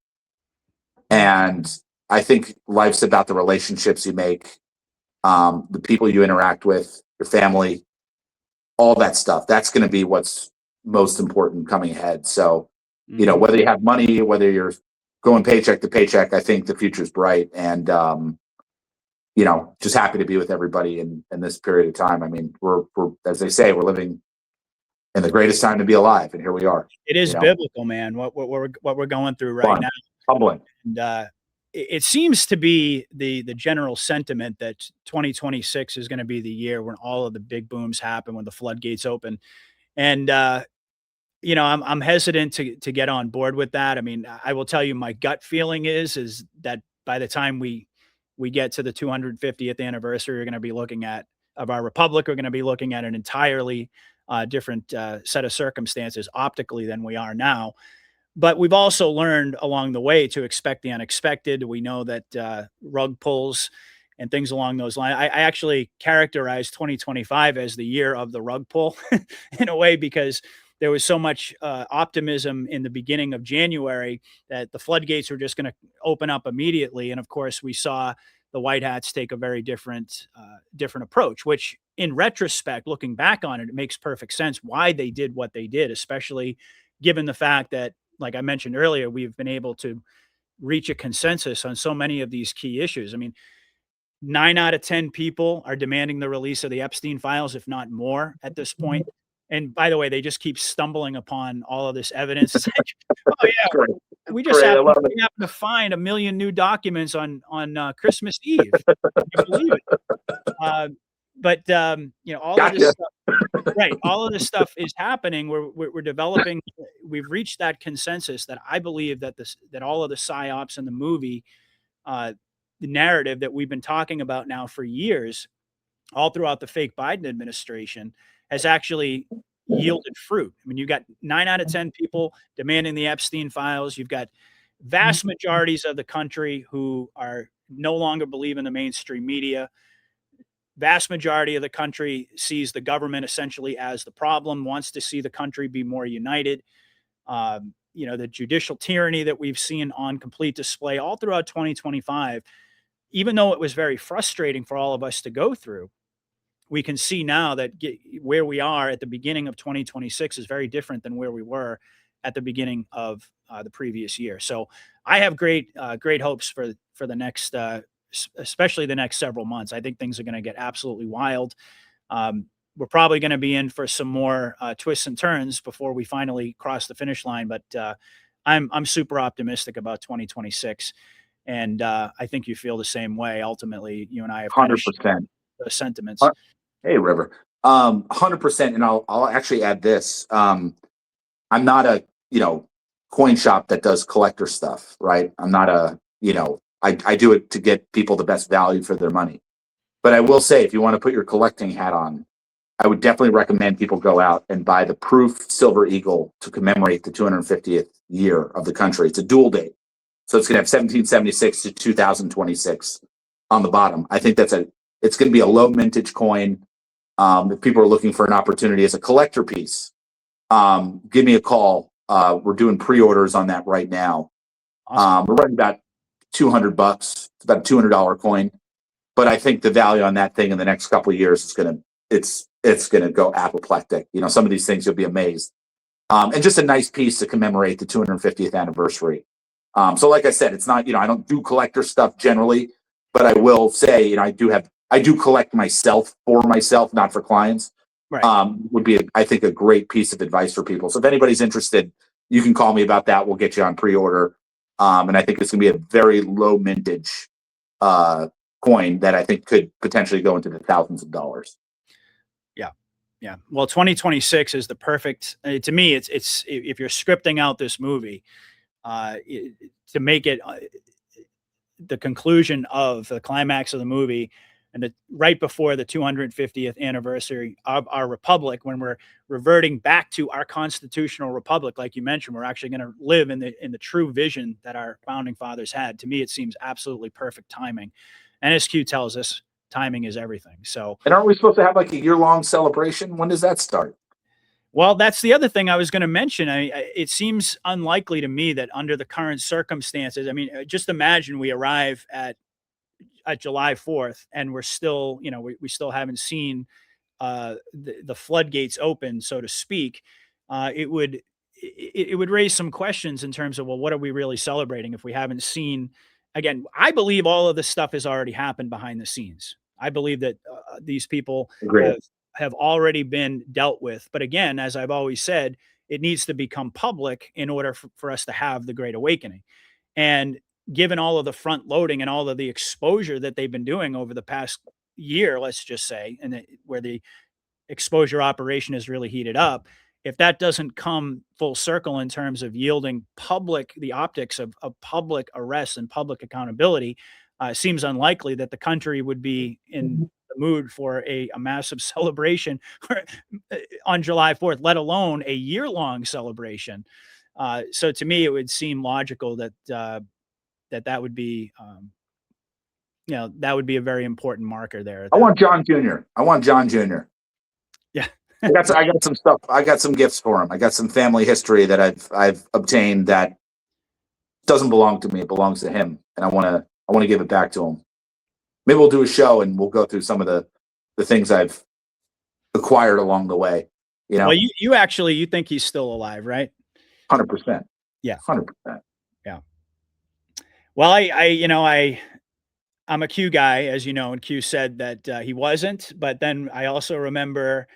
And I think life's about the relationships you make, the people you interact with, your family, all that stuff. That's going to be what's most important coming ahead. So, whether you have money, whether you're going paycheck to paycheck, I think the future's bright. And, just happy to be with everybody in this period of time. I mean, we're as they say, we're living in the greatest time to be alive, and here we are. It is biblical, man. What we're going through right Fun, now, humbling. and it seems to be the general sentiment that 2026 is going to be the year when all of the big booms happen, when the floodgates open, and I'm hesitant to get on board with that. I mean, I will tell you, my gut feeling is that by the time we get to the 250th anniversary, we're going to be looking at of our republic. We're going to be looking at an entirely different set of circumstances optically than we are now. But we've also learned along the way to expect the unexpected. We know that rug pulls and things along those lines. I actually characterize 2025 as the year of the rug pull in a way, because there was so much optimism in the beginning of January that the floodgates were just going to open up immediately. And of course, we saw the White Hats take a very different approach, which in retrospect, looking back on it, it makes perfect sense why they did what they did, especially given the fact that, like I mentioned earlier, we've been able to reach a consensus on so many of these key issues. I mean, 9 out of 10 people are demanding the release of the Epstein files, if not more, at this point. And by the way, they just keep stumbling upon all of this evidence. It's like, oh yeah, Great. we just Great. we happen to find 1 million new documents on Christmas Eve. Can you believe it? But all of this stuff, right? All of this stuff is happening. We're developing. We've reached that consensus that I believe that that all of the psyops in the movie, the narrative that we've been talking about now for years, all throughout the fake Biden administration, has actually yielded fruit. I mean, you've got 9 out of 10 people demanding the Epstein files. You've got vast majorities of the country who are no longer believe in the mainstream media. Vast majority of the country sees the government essentially as the problem, wants to see the country be more united. The judicial tyranny that we've seen on complete display all throughout 2025, even though it was very frustrating for all of us to go through, we can see now that where we are at the beginning of 2026 is very different than where we were at the beginning of the previous year. So I have great hopes for the next, especially the next several months. I think things are going to get absolutely wild. We're probably going to be in for some more twists and turns before we finally cross the finish line. But I'm super optimistic about 2026, and I think you feel the same way. Ultimately, you and I have 100%. The sentiments. Hey, River. 100%. And I'll actually add this. I'm not a, coin shop that does collector stuff, right? I'm not I do it to get people the best value for their money. But I will say, if you want to put your collecting hat on, I would definitely recommend people go out and buy the Proof Silver Eagle to commemorate the 250th year of the country. It's a dual date. So it's going to have 1776 to 2026 on the bottom. I think it's going to be a low mintage coin. If people are looking for an opportunity as a collector piece, give me a call. We're doing pre-orders on that right now. Awesome. We're running about $200. It's about a $200 coin, but I think the value on that thing in the next couple of years is it's going to go apoplectic. Some of these things you'll be amazed. And just a nice piece to commemorate the 250th anniversary. So like I said, it's not, I don't do collector stuff generally, but I will say, I do collect myself for myself, not for clients. Right. Would be, I think, a great piece of advice for people. So if anybody's interested, you can call me about that. We'll get you on pre-order. And I think it's going to be a very low mintage coin that I think could potentially go into the thousands of dollars. Yeah. Yeah. Well, 2026 is the perfect, to me, it's if you're scripting out this movie, to make it the conclusion of the climax of the movie and right before the 250th anniversary of our republic, when we're reverting back to our constitutional republic, like you mentioned, we're actually going to live in the true vision that our founding fathers had. To me, it seems absolutely perfect timing. NSQ tells us timing is everything. So, And aren't we supposed to have like a year-long celebration? When does that start? well, that's the other thing I was going to mention. It seems unlikely to me that under the current circumstances, I mean, just imagine we arrive at July 4th and we're still, we still haven't seen the floodgates open, so to speak. It would raise some questions in terms of, well, what are we really celebrating if we haven't seen? Again, I believe all of this stuff has already happened behind the scenes. I believe that these people Agreed. have already been dealt with. But again, as I've always said, it needs to become public in order for us to have the Great Awakening. And given all of the front loading and all of the exposure that they've been doing over the past year, let's just say, and where the exposure operation is really heated up, if that doesn't come full circle in terms of yielding the optics of public arrest and public accountability, it seems unlikely that the country would be in the mood for a massive celebration on July 4th, let alone a year-long celebration. So to me, it would seem logical that that would be, that would be a very important marker there. I want John Jr. I want John Jr. Yeah. I got some stuff. I got some gifts for him. I got some family history that I've obtained that doesn't belong to me. It belongs to him, and I want to give it back to him. Maybe we'll do a show and we'll go through some of the things I've acquired along the way. Well, you think he's still alive, right? 100%. Yeah, 100%. Yeah. Well, I'm a Q guy, as you know, and Q said that he wasn't. But then I also remember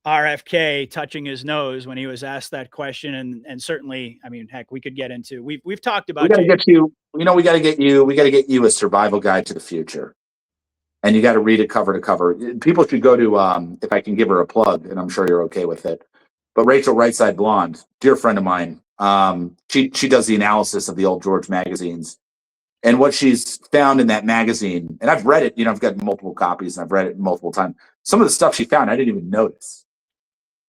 RFK touching his nose when he was asked that question, and certainly, I mean, heck, we could get into we've talked about. We got to get you. We got to get you a survival guide to the future, and you got to read it cover to cover. People should go to if I can give her a plug, and I'm sure you're okay with it. But Rachel Rightside Blonde, dear friend of mine, she does the analysis of the old George magazines. And what she's found in that magazine, and I've read it, I've got multiple copies and I've read it multiple times. Some of the stuff she found, I didn't even notice.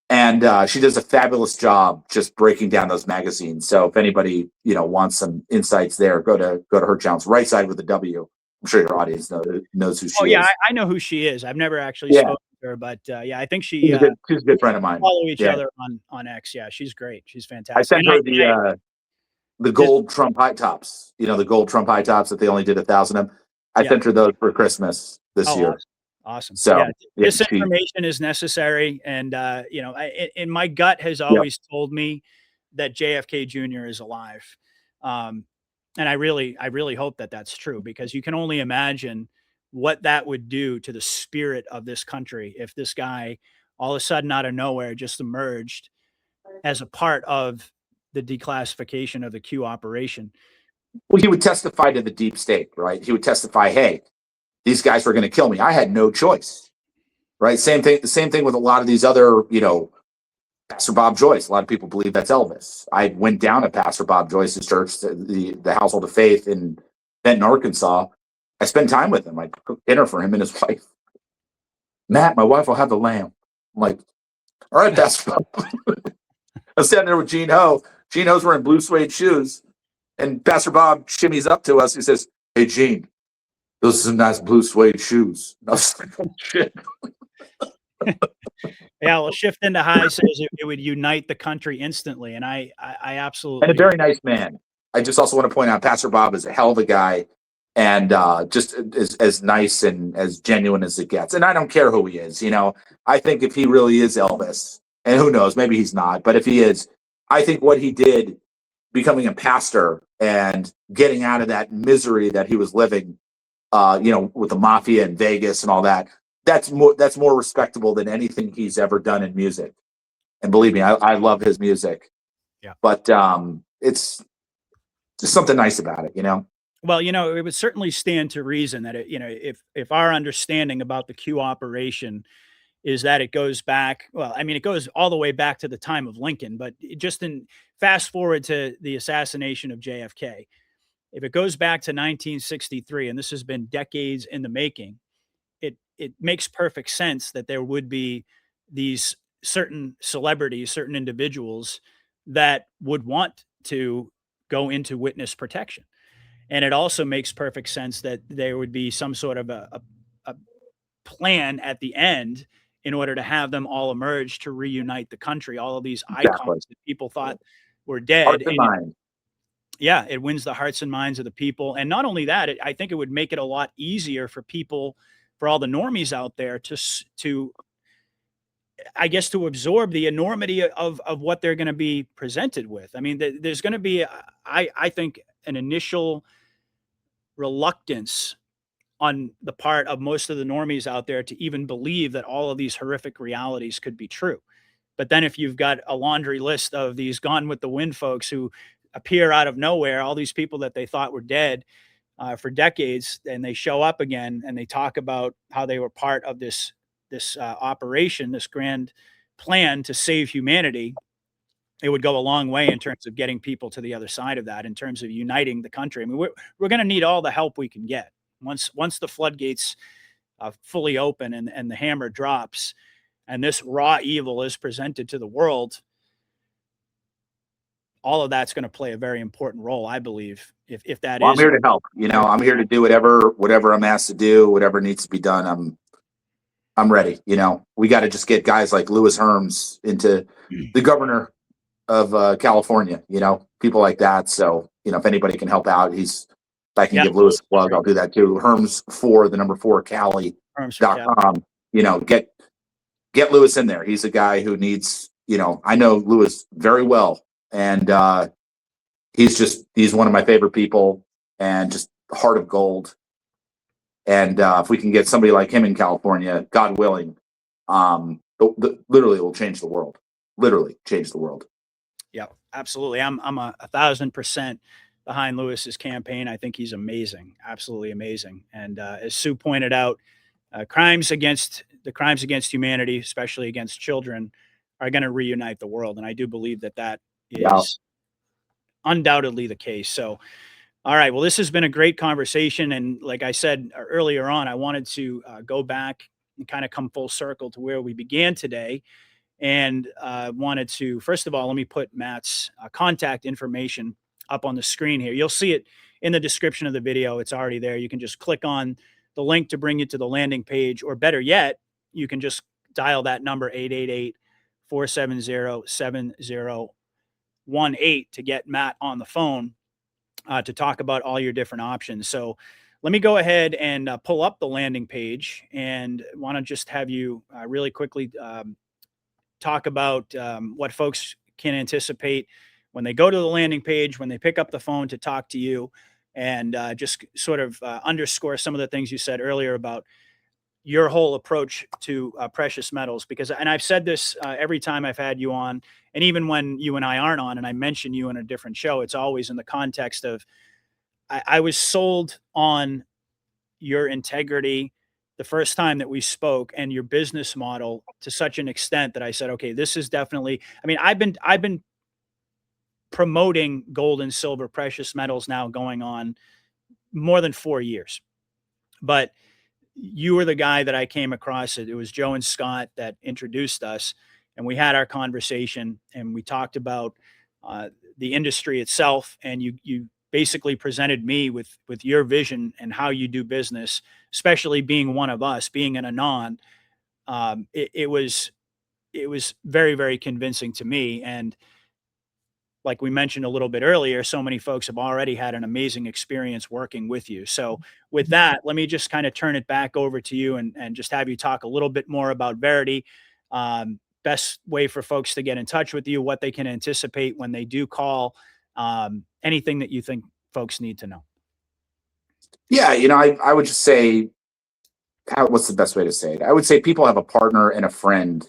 And she does a fabulous job just breaking down those magazines. So if anybody, wants some insights there, go to her channel. It's Right Side with a W. I'm sure your audience knows who she is. Oh yeah, I know who she is. I've never actually spoken to her, but I think she's a good friend of mine. Follow each other on X. Yeah, she's great. She's fantastic. I sent her the gold Trump high tops, the gold Trump high tops that they only did 1,000 of. I sent her those for Christmas this year. Awesome. So this information is necessary. And, and my gut has always told me that JFK Jr. is alive. And I really hope that that's true, because you can only imagine what that would do to the spirit of this country if this guy all of a sudden out of nowhere just emerged as a part of the declassification of the Q operation. Well, he would testify to the deep state, right? He would testify, hey, these guys were going to kill me. I had no choice, right? Same thing with a lot of these other, Pastor Bob Joyce. A lot of people believe that's Elvis. I went down to Pastor Bob Joyce's church, the Household of Faith in Benton, Arkansas. I spent time with him. I cooked dinner for him and his wife. Matt, my wife will have the lamb. I'm like, all right, Pastor Bob. I'm standing there with Gene Ho. Gene Ho's wearing blue suede shoes. And Pastor Bob shimmies up to us. He says, hey, Gene, those are some nice blue suede shoes. I was like, oh, shit. Yeah, well, Shift into High says it would unite the country instantly. And I absolutely. And a very nice man. I just also want to point out Pastor Bob is a hell of a guy, and just as nice and as genuine as it gets. And I don't care who he is. I think if he really is Elvis, and who knows, maybe he's not, but if he is, I think what he did, becoming a pastor and getting out of that misery that he was living, with the mafia in Vegas and all that, that's more respectable than anything he's ever done in music. And believe me, I love his music. Yeah. But it's just something nice about it, Well, it would certainly stand to reason that if our understanding about the Q operation is that it goes back. Well, I mean, it goes all the way back to the time of Lincoln, but just in fast forward to the assassination of JFK. If it goes back to 1963, and this has been decades in the making, it makes perfect sense that there would be these certain celebrities, certain individuals that would want to go into witness protection. And it also makes perfect sense that there would be some sort of a plan at the end in order to have them all emerge to reunite the country. All of these Exactly. icons that people thought were Heart dead. and And mind. yeah, it wins the hearts and minds of the people. And not only that, I think it would make it a lot easier for people, for all the normies out there to, I guess, to absorb the enormity of what they're going to be presented with. I mean, there's going to be, I think, an initial reluctance on the part of most of the normies out there to even believe that all of these horrific realities could be true. But then if you've got a laundry list of these Gone with the Wind folks who appear out of nowhere, all these people that they thought were dead for decades, and they show up again and they talk about how they were part of this operation, this grand plan to save humanity, it would go a long way in terms of getting people to the other side of that, in terms of uniting the country. I mean, we're going to need all the help we can get once the floodgates fully open and the hammer drops, and this raw evil is presented to the world. All of that's going to play a very important role, I believe, if that Well, I'm is. here to help. I'm here to do whatever I'm asked to do, whatever needs to be done. I'm ready. We got to just get guys like Lewis Herms into the governor of California. People like that. So if anybody can help out, if I can Yeah, give Lewis a plug, I'll do that too. Herms the number 4 Cali.com. Get Lewis in there. He's a guy who needs. I know Lewis very well, and he's one of my favorite people, and just heart of gold. And if we can get somebody like him in California, God willing, literally it will change the world. Literally change the world. Yeah, absolutely. I'm 1,000% behind Lewis's campaign. I think he's amazing, absolutely amazing. And as Sue pointed out, crimes against humanity, especially against children, are going to reunite the world. And I do believe that is undoubtedly the case. So, all right. Well, this has been a great conversation. And like I said earlier on, I wanted to go back and kind of come full circle to where we began today. And wanted to, first of all, let me put Matt's contact information up on the screen here. You'll see it in the description of the video. It's already there. You can just click on the link to bring you to the landing page, or better yet, you can just dial that number 888-470-7018 to get Matt on the phone to talk about all your different options. So let me go ahead and pull up the landing page, and want to just have you really quickly talk about what folks can anticipate when they go to the landing page, when they pick up the phone to talk to you, and just sort of underscore some of the things you said earlier about your whole approach to precious metals. Because, and I've said this every time I've had you on, and even when you and I aren't on and I mention you in a different show, it's always in the context of I was sold on your integrity the first time that we spoke, and your business model, to such an extent that I said, okay, this is definitely, I mean, I've been promoting gold and silver, precious metals, now going on more than 4 years. But you were the guy that I came across. It was Joe and Scott that introduced us, and we had our conversation, and we talked about the industry itself. And you basically presented me with your vision and how you do business, especially being one of us, being an anon. It was very, very convincing to me. And like we mentioned a little bit earlier, so many folks have already had an amazing experience working with you. So with that, let me just kind of turn it back over to you, and just have you talk a little bit more about Verity. Best way for folks to get in touch with you, what they can anticipate when they do call, anything that you think folks need to know. Yeah, I would just say, what's the best way to say it? I would say people have a partner and a friend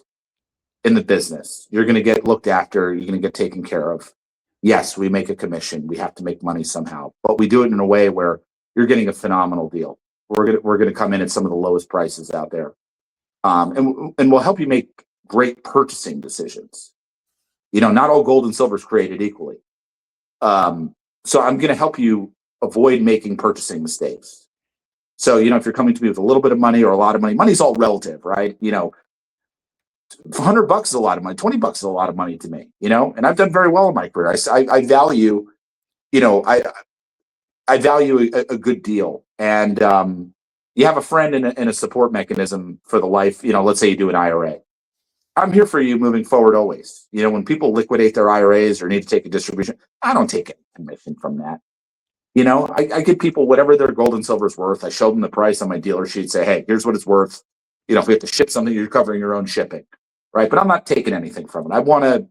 in the business. You're going to get looked after. You're going to get taken care of. Yes, we make a commission. We have to make money somehow, but we do it in a way where you're getting a phenomenal deal. We're going to come in at some of the lowest prices out there. and we'll help you make great purchasing decisions. Not all gold and silver is created equally. So I'm going to help you avoid making purchasing mistakes. So, if you're coming to me with a little bit of money or a lot of money, money's all relative, right? $100 is a lot of money. $20 is a lot of money to me, and I've done very well in my career. I value, I value a good deal. And you have a friend and a support mechanism for the life, let's say you do an IRA. I'm here for you moving forward always. When people liquidate their IRAs or need to take a distribution, I don't take a commission from that. I give people whatever their gold and silver is worth. I show them the price on my dealer sheet, say, hey, here's what it's worth. If we have to ship something, you're covering your own shipping, right? But I'm not taking anything from it. I want to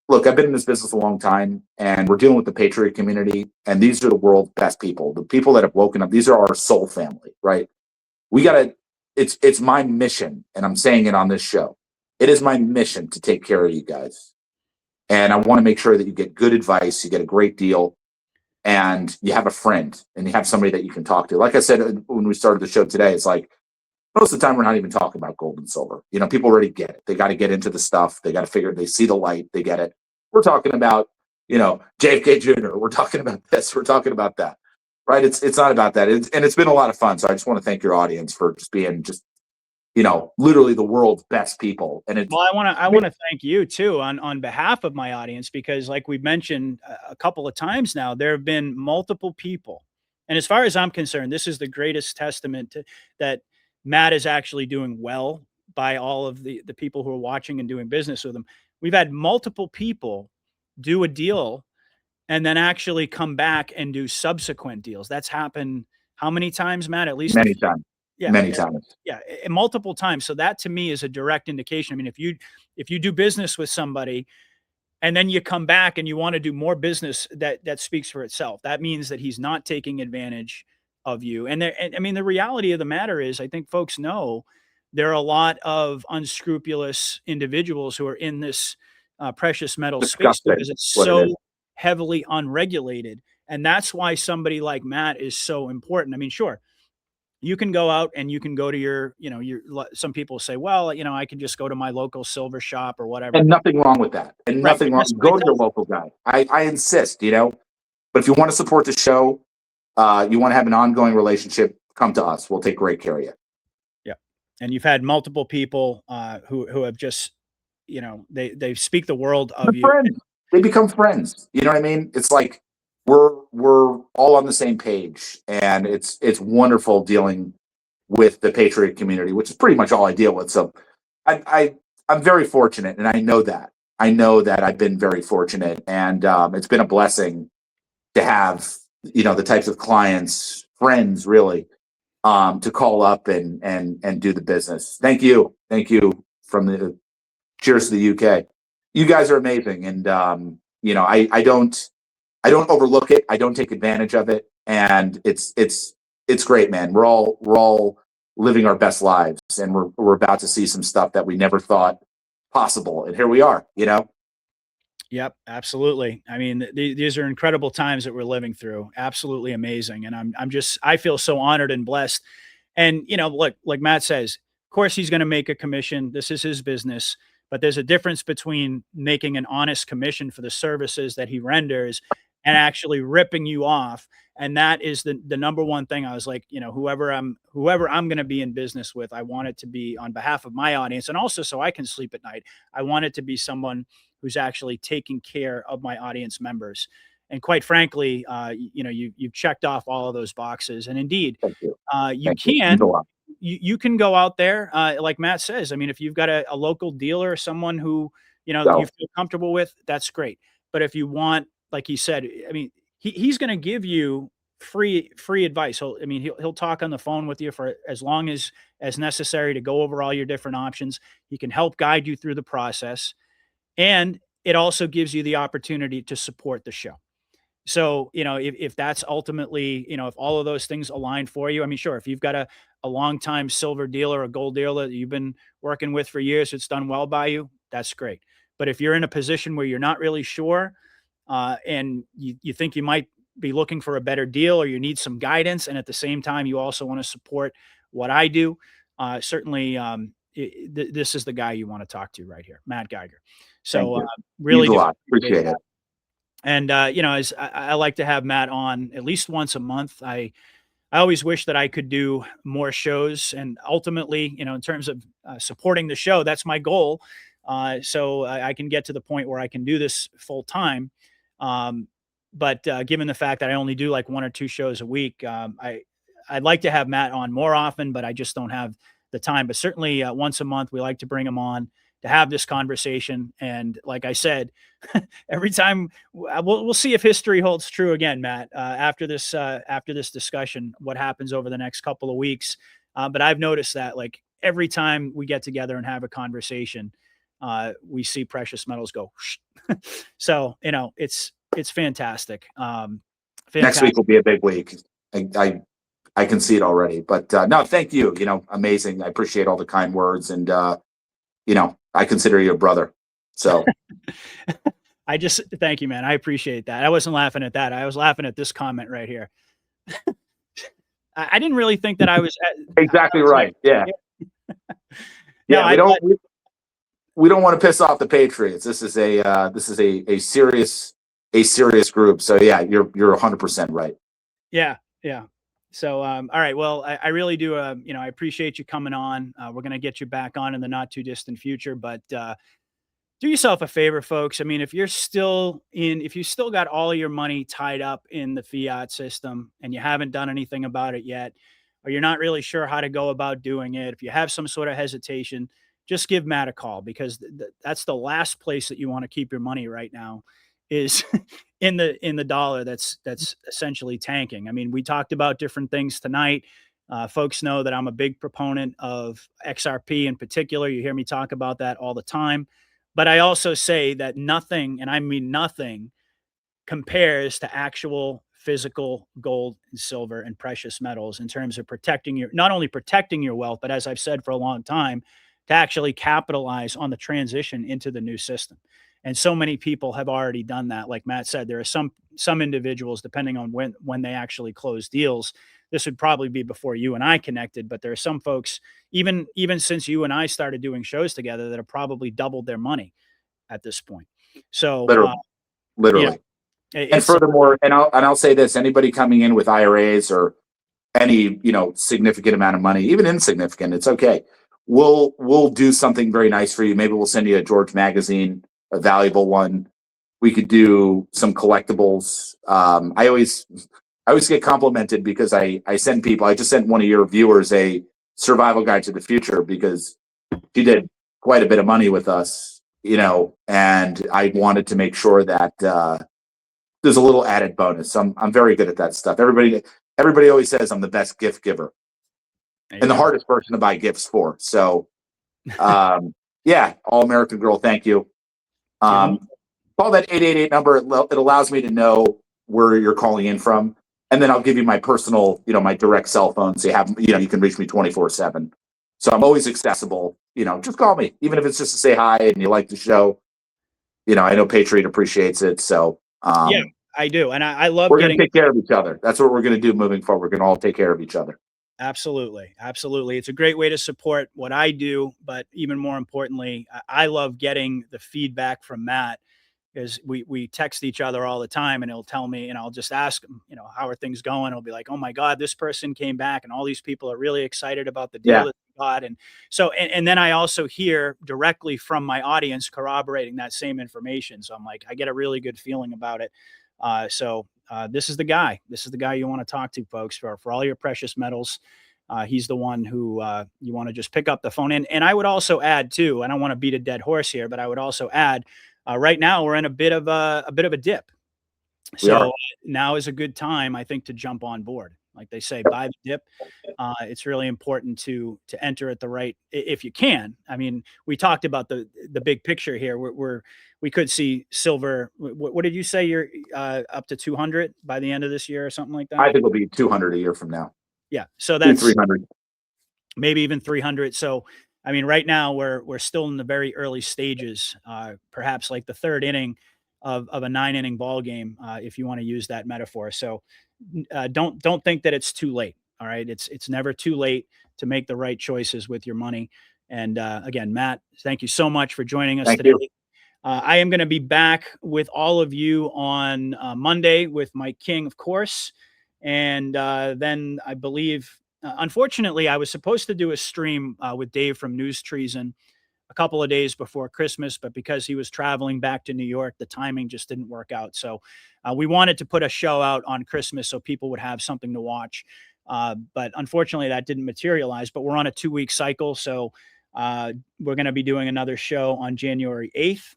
look, I've been in this business a long time, and we're dealing with the Patriot community, and these are the world's best people, the people that have woken up. These are our soul family, right? It's my mission, and I'm saying it on this show. It is my mission to take care of you guys. And I want to make sure that you get good advice, you get a great deal, and you have a friend, and you have somebody that you can talk to. Like I said when we started the show today, it's like most of the time we're not even talking about gold and silver. People already get it. They got to get into the stuff. They got to figure it. They see the light. They get it. We're talking about, JFK Jr. We're talking about this. We're talking about that, right? It's not about that. And it's been a lot of fun. So I just want to thank your audience for just being literally the world's best people. And well, I want to thank you too on behalf of my audience, because like we've mentioned a couple of times now, there have been multiple people. And as far as I'm concerned, this is the greatest testament to that Matt is actually doing well by all of the people who are watching and doing business with him. We've had multiple people do a deal and then actually come back and do subsequent deals. That's happened how many times, Matt? At least many times. Yeah, many times. Yeah, multiple times. So that to me is a direct indication. I mean, if you do business with somebody and then you come back and you want to do more business, that speaks for itself. That means that he's not taking advantage of you. And I mean, the reality of the matter is, I think folks know there are a lot of unscrupulous individuals who are in this precious metal space because it's so heavily unregulated. And that's why somebody like Matt is so important. I mean, sure, you can go out and you can go to your, some people say, well, I can just go to my local silver shop or whatever. And nothing wrong with that. And Right, nothing wrong. Go to your local guy. I insist, But if you want to support the show, you want to have an ongoing relationship, come to us. We'll take great care of you. Yeah. And you've had multiple people who have just, they speak the world of you. Friends. They become friends. You know what I mean? It's like we're all on the same page, and it's wonderful dealing with the Patriot community, which is pretty much all I deal with. So I'm very fortunate, and I know that I've been very fortunate, and it's been a blessing to have the types of clients, friends, really, to call up and do the business. Thank you from the cheers to the UK. You guys are amazing, and I don't overlook it. I don't take advantage of it, and it's great, man. We're all living our best lives, and we're about to see some stuff that we never thought possible, and here we are. Yep, absolutely. I mean, these are incredible times that we're living through. Absolutely amazing, and I feel so honored and blessed. And look, like Matt says, of course he's going to make a commission. This is his business. But there's a difference between making an honest commission for the services that he renders and actually ripping you off. And that is the number one thing. I was like, whoever I'm going to be in business with, I want it to be on behalf of my audience. And also so I can sleep at night. I want it to be someone who's actually taking care of my audience members. And quite frankly, you've checked off all of those boxes. And indeed, you can go out there, like Matt says. I mean, if you've got a local dealer, someone who, you feel comfortable with, that's great. But if you want, like he said, I mean, he's going to give you free advice. He'll talk on the phone with you for as long as necessary to go over all your different options. He can help guide you through the process. And it also gives you the opportunity to support the show. So, if that's ultimately, if all of those things align for you, I mean, sure, if you've got a long-time silver dealer or gold dealer that you've been working with for years, it's done well by you, that's great. But if you're in a position where you're not really sure, and you think you might be looking for a better deal, or you need some guidance, and at the same time, you also want to support what I do, certainly this is the guy you want to talk to right here, Matt Geiger. Thank So you. really Means a do lot. appreciate Appreciate that. it. And as I like to have Matt on at least once a month. I always wish that I could do more shows, and ultimately, in terms of supporting the show, that's my goal. So I can get to the point where I can do this full time. Um, but given the fact that I only do like one or two shows a week, I'd like to have Matt on more often, but I just don't have the time. But certainly once a month, we like to bring him on to have this conversation. And like I said, every time we'll see if history holds true again, Matt. After this discussion, what happens over the next couple of weeks? But I've noticed that like every time we get together and have a conversation, we see precious metals go. So it's fantastic. Next week Fantastic. will be a big week. I can see it already. But no, thank you. Amazing. I appreciate all the kind words, and I consider you a brother. So Thank you, man. I appreciate that. I wasn't laughing at that. I was laughing at this comment right here. I didn't really think that I was exactly right. Yeah. No, Yeah. We don't want to piss off the Patriots. This is a serious group. So yeah, you're 100% right. Yeah. Yeah. So, all right. Well, I really do. I appreciate you coming on. We're going to get you back on in the not too distant future, but, do yourself a favor, folks. I mean, if you still got all of your money tied up in the fiat system and you haven't done anything about it yet, or you're not really sure how to go about doing it, if you have some sort of hesitation, just give Matt a call, because that's the last place that you want to keep your money right now is in the dollar that's essentially tanking. I mean, we talked about different things tonight. Folks know that I'm a big proponent of XRP in particular. You hear me talk about that all the time. But I also say that nothing, and I mean nothing, compares to actual physical gold and silver and precious metals in terms of not only protecting your wealth, but as I've said for a long time, to actually capitalize on the transition into the new system. And so many people have already done that. Like Matt said, there are some individuals, depending on when they actually close deals. This would probably be before you and I connected, but there are some folks, even since you and I started doing shows together, that have probably doubled their money at this point. So, Literally. yeah, Literally. And it's furthermore, and I'll say this: anybody coming in with IRAs or any significant amount of money, even insignificant, it's okay. We'll do something very nice for you. Maybe we'll send you a George magazine, a valuable one. We could do some collectibles. I always get complimented because I send people. I just sent one of your viewers a survival guide to the future because she did quite a bit of money with us, and I wanted to make sure that there's a little added bonus. I'm very good at that stuff. Everybody always says I'm the best gift giver and the hardest person to buy gifts for. So, yeah, All American Girl, thank you. Call that 888 number. It allows me to know where you're calling in from. And then I'll give you my personal, my direct cell phone. So you can reach me 24/7. So I'm always accessible. Just call me, even if it's just to say hi and you like the show. I know Patriot appreciates it. So, yeah, I do. And I love we're going to take care of each other. That's what we're going to do moving forward. We're going to all take care of each other. Absolutely. Absolutely. It's a great way to support what I do. But even more importantly, I love getting the feedback from Matt, because we text each other all the time, and he'll tell me, and I'll just ask him, how are things going? He'll be like, oh my God, this person came back and all these people are really excited about the deal that they got. And so, and then I also hear directly from my audience corroborating that same information. So I'm like, I get a really good feeling about it. So this is the guy. This is the guy you want to talk to, folks, for all your precious metals. He's the one who you want to just pick up the phone. And I would also add too, I don't want to beat a dead horse here, but I would also add, right now we're in a bit of a dip. So now is a good time, I think, to jump on board. Like they say, buy the dip. It's really important to enter at the right, if you can. I mean, we talked about the big picture here. We could see silver. What did you say? You're up to 200 by the end of this year or something like that? I think it'll be 200 a year from now. Yeah. So that's 300, maybe even 300. So, I mean, right now we're still in the very early stages, perhaps like the third inning of a 9-inning ball game, if you want to use that metaphor. So don't think that it's too late. All right. It's never too late to make the right choices with your money. And again, Matt, thank you so much for joining us Thank today. you. I am going to be back with all of you on Monday with Mike King, of course. And then I believe, unfortunately, I was supposed to do a stream with Dave from News Treason a couple of days before Christmas, but because he was traveling back to New York, the timing just didn't work out. So we wanted to put a show out on Christmas so people would have something to watch. But unfortunately, that didn't materialize. But we're on a 2-week cycle. So we're going to be doing another show on January 8th.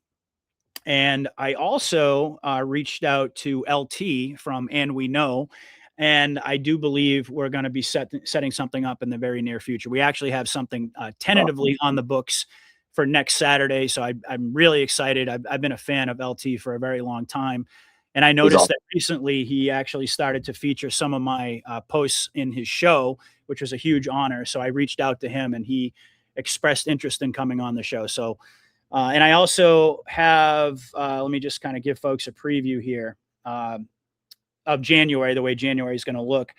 And I also reached out to LT from And We Know. And I do believe we're going to be setting something up in the very near future. We actually have something tentatively on the books for next Saturday. So I'm really excited. I've been a fan of LT for a very long time. And I noticed that recently he actually started to feature some of my posts in his show, which was a huge honor. So I reached out to him and he expressed interest in coming on the show. So, and I also have, let me just kind of give folks a preview here of January, the way January is going to look.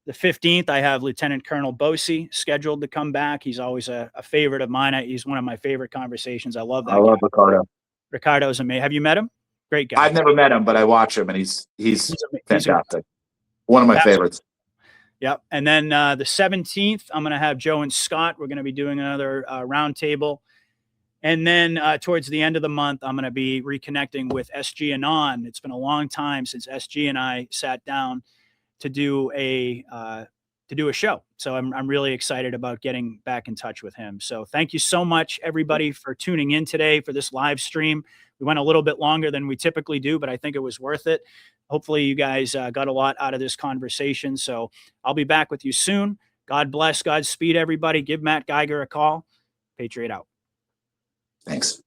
The 15th, I have Lieutenant Colonel Bosey scheduled to come back. He's always a favorite of mine. He's one of my favorite conversations. I love that. I love Ricardo. Ricardo's amazing. Have you met him? Great guy. I've never met him, but I watch him, and he's fantastic. One of my favorites. Yep. And then the 17th, I'm going to have Joe and Scott. We're going to be doing another roundtable. And then towards the end of the month, I'm going to be reconnecting with SG Anon. It's been a long time since SG and I sat down to do a show. So I'm really excited about getting back in touch with him. So thank you so much, everybody, for tuning in today for this live stream. We went a little bit longer than we typically do, but I think it was worth it. Hopefully you guys got a lot out of this conversation. So I'll be back with you soon. God bless. Godspeed, everybody. Give Matt Geiger a call. Patriot out. Thanks.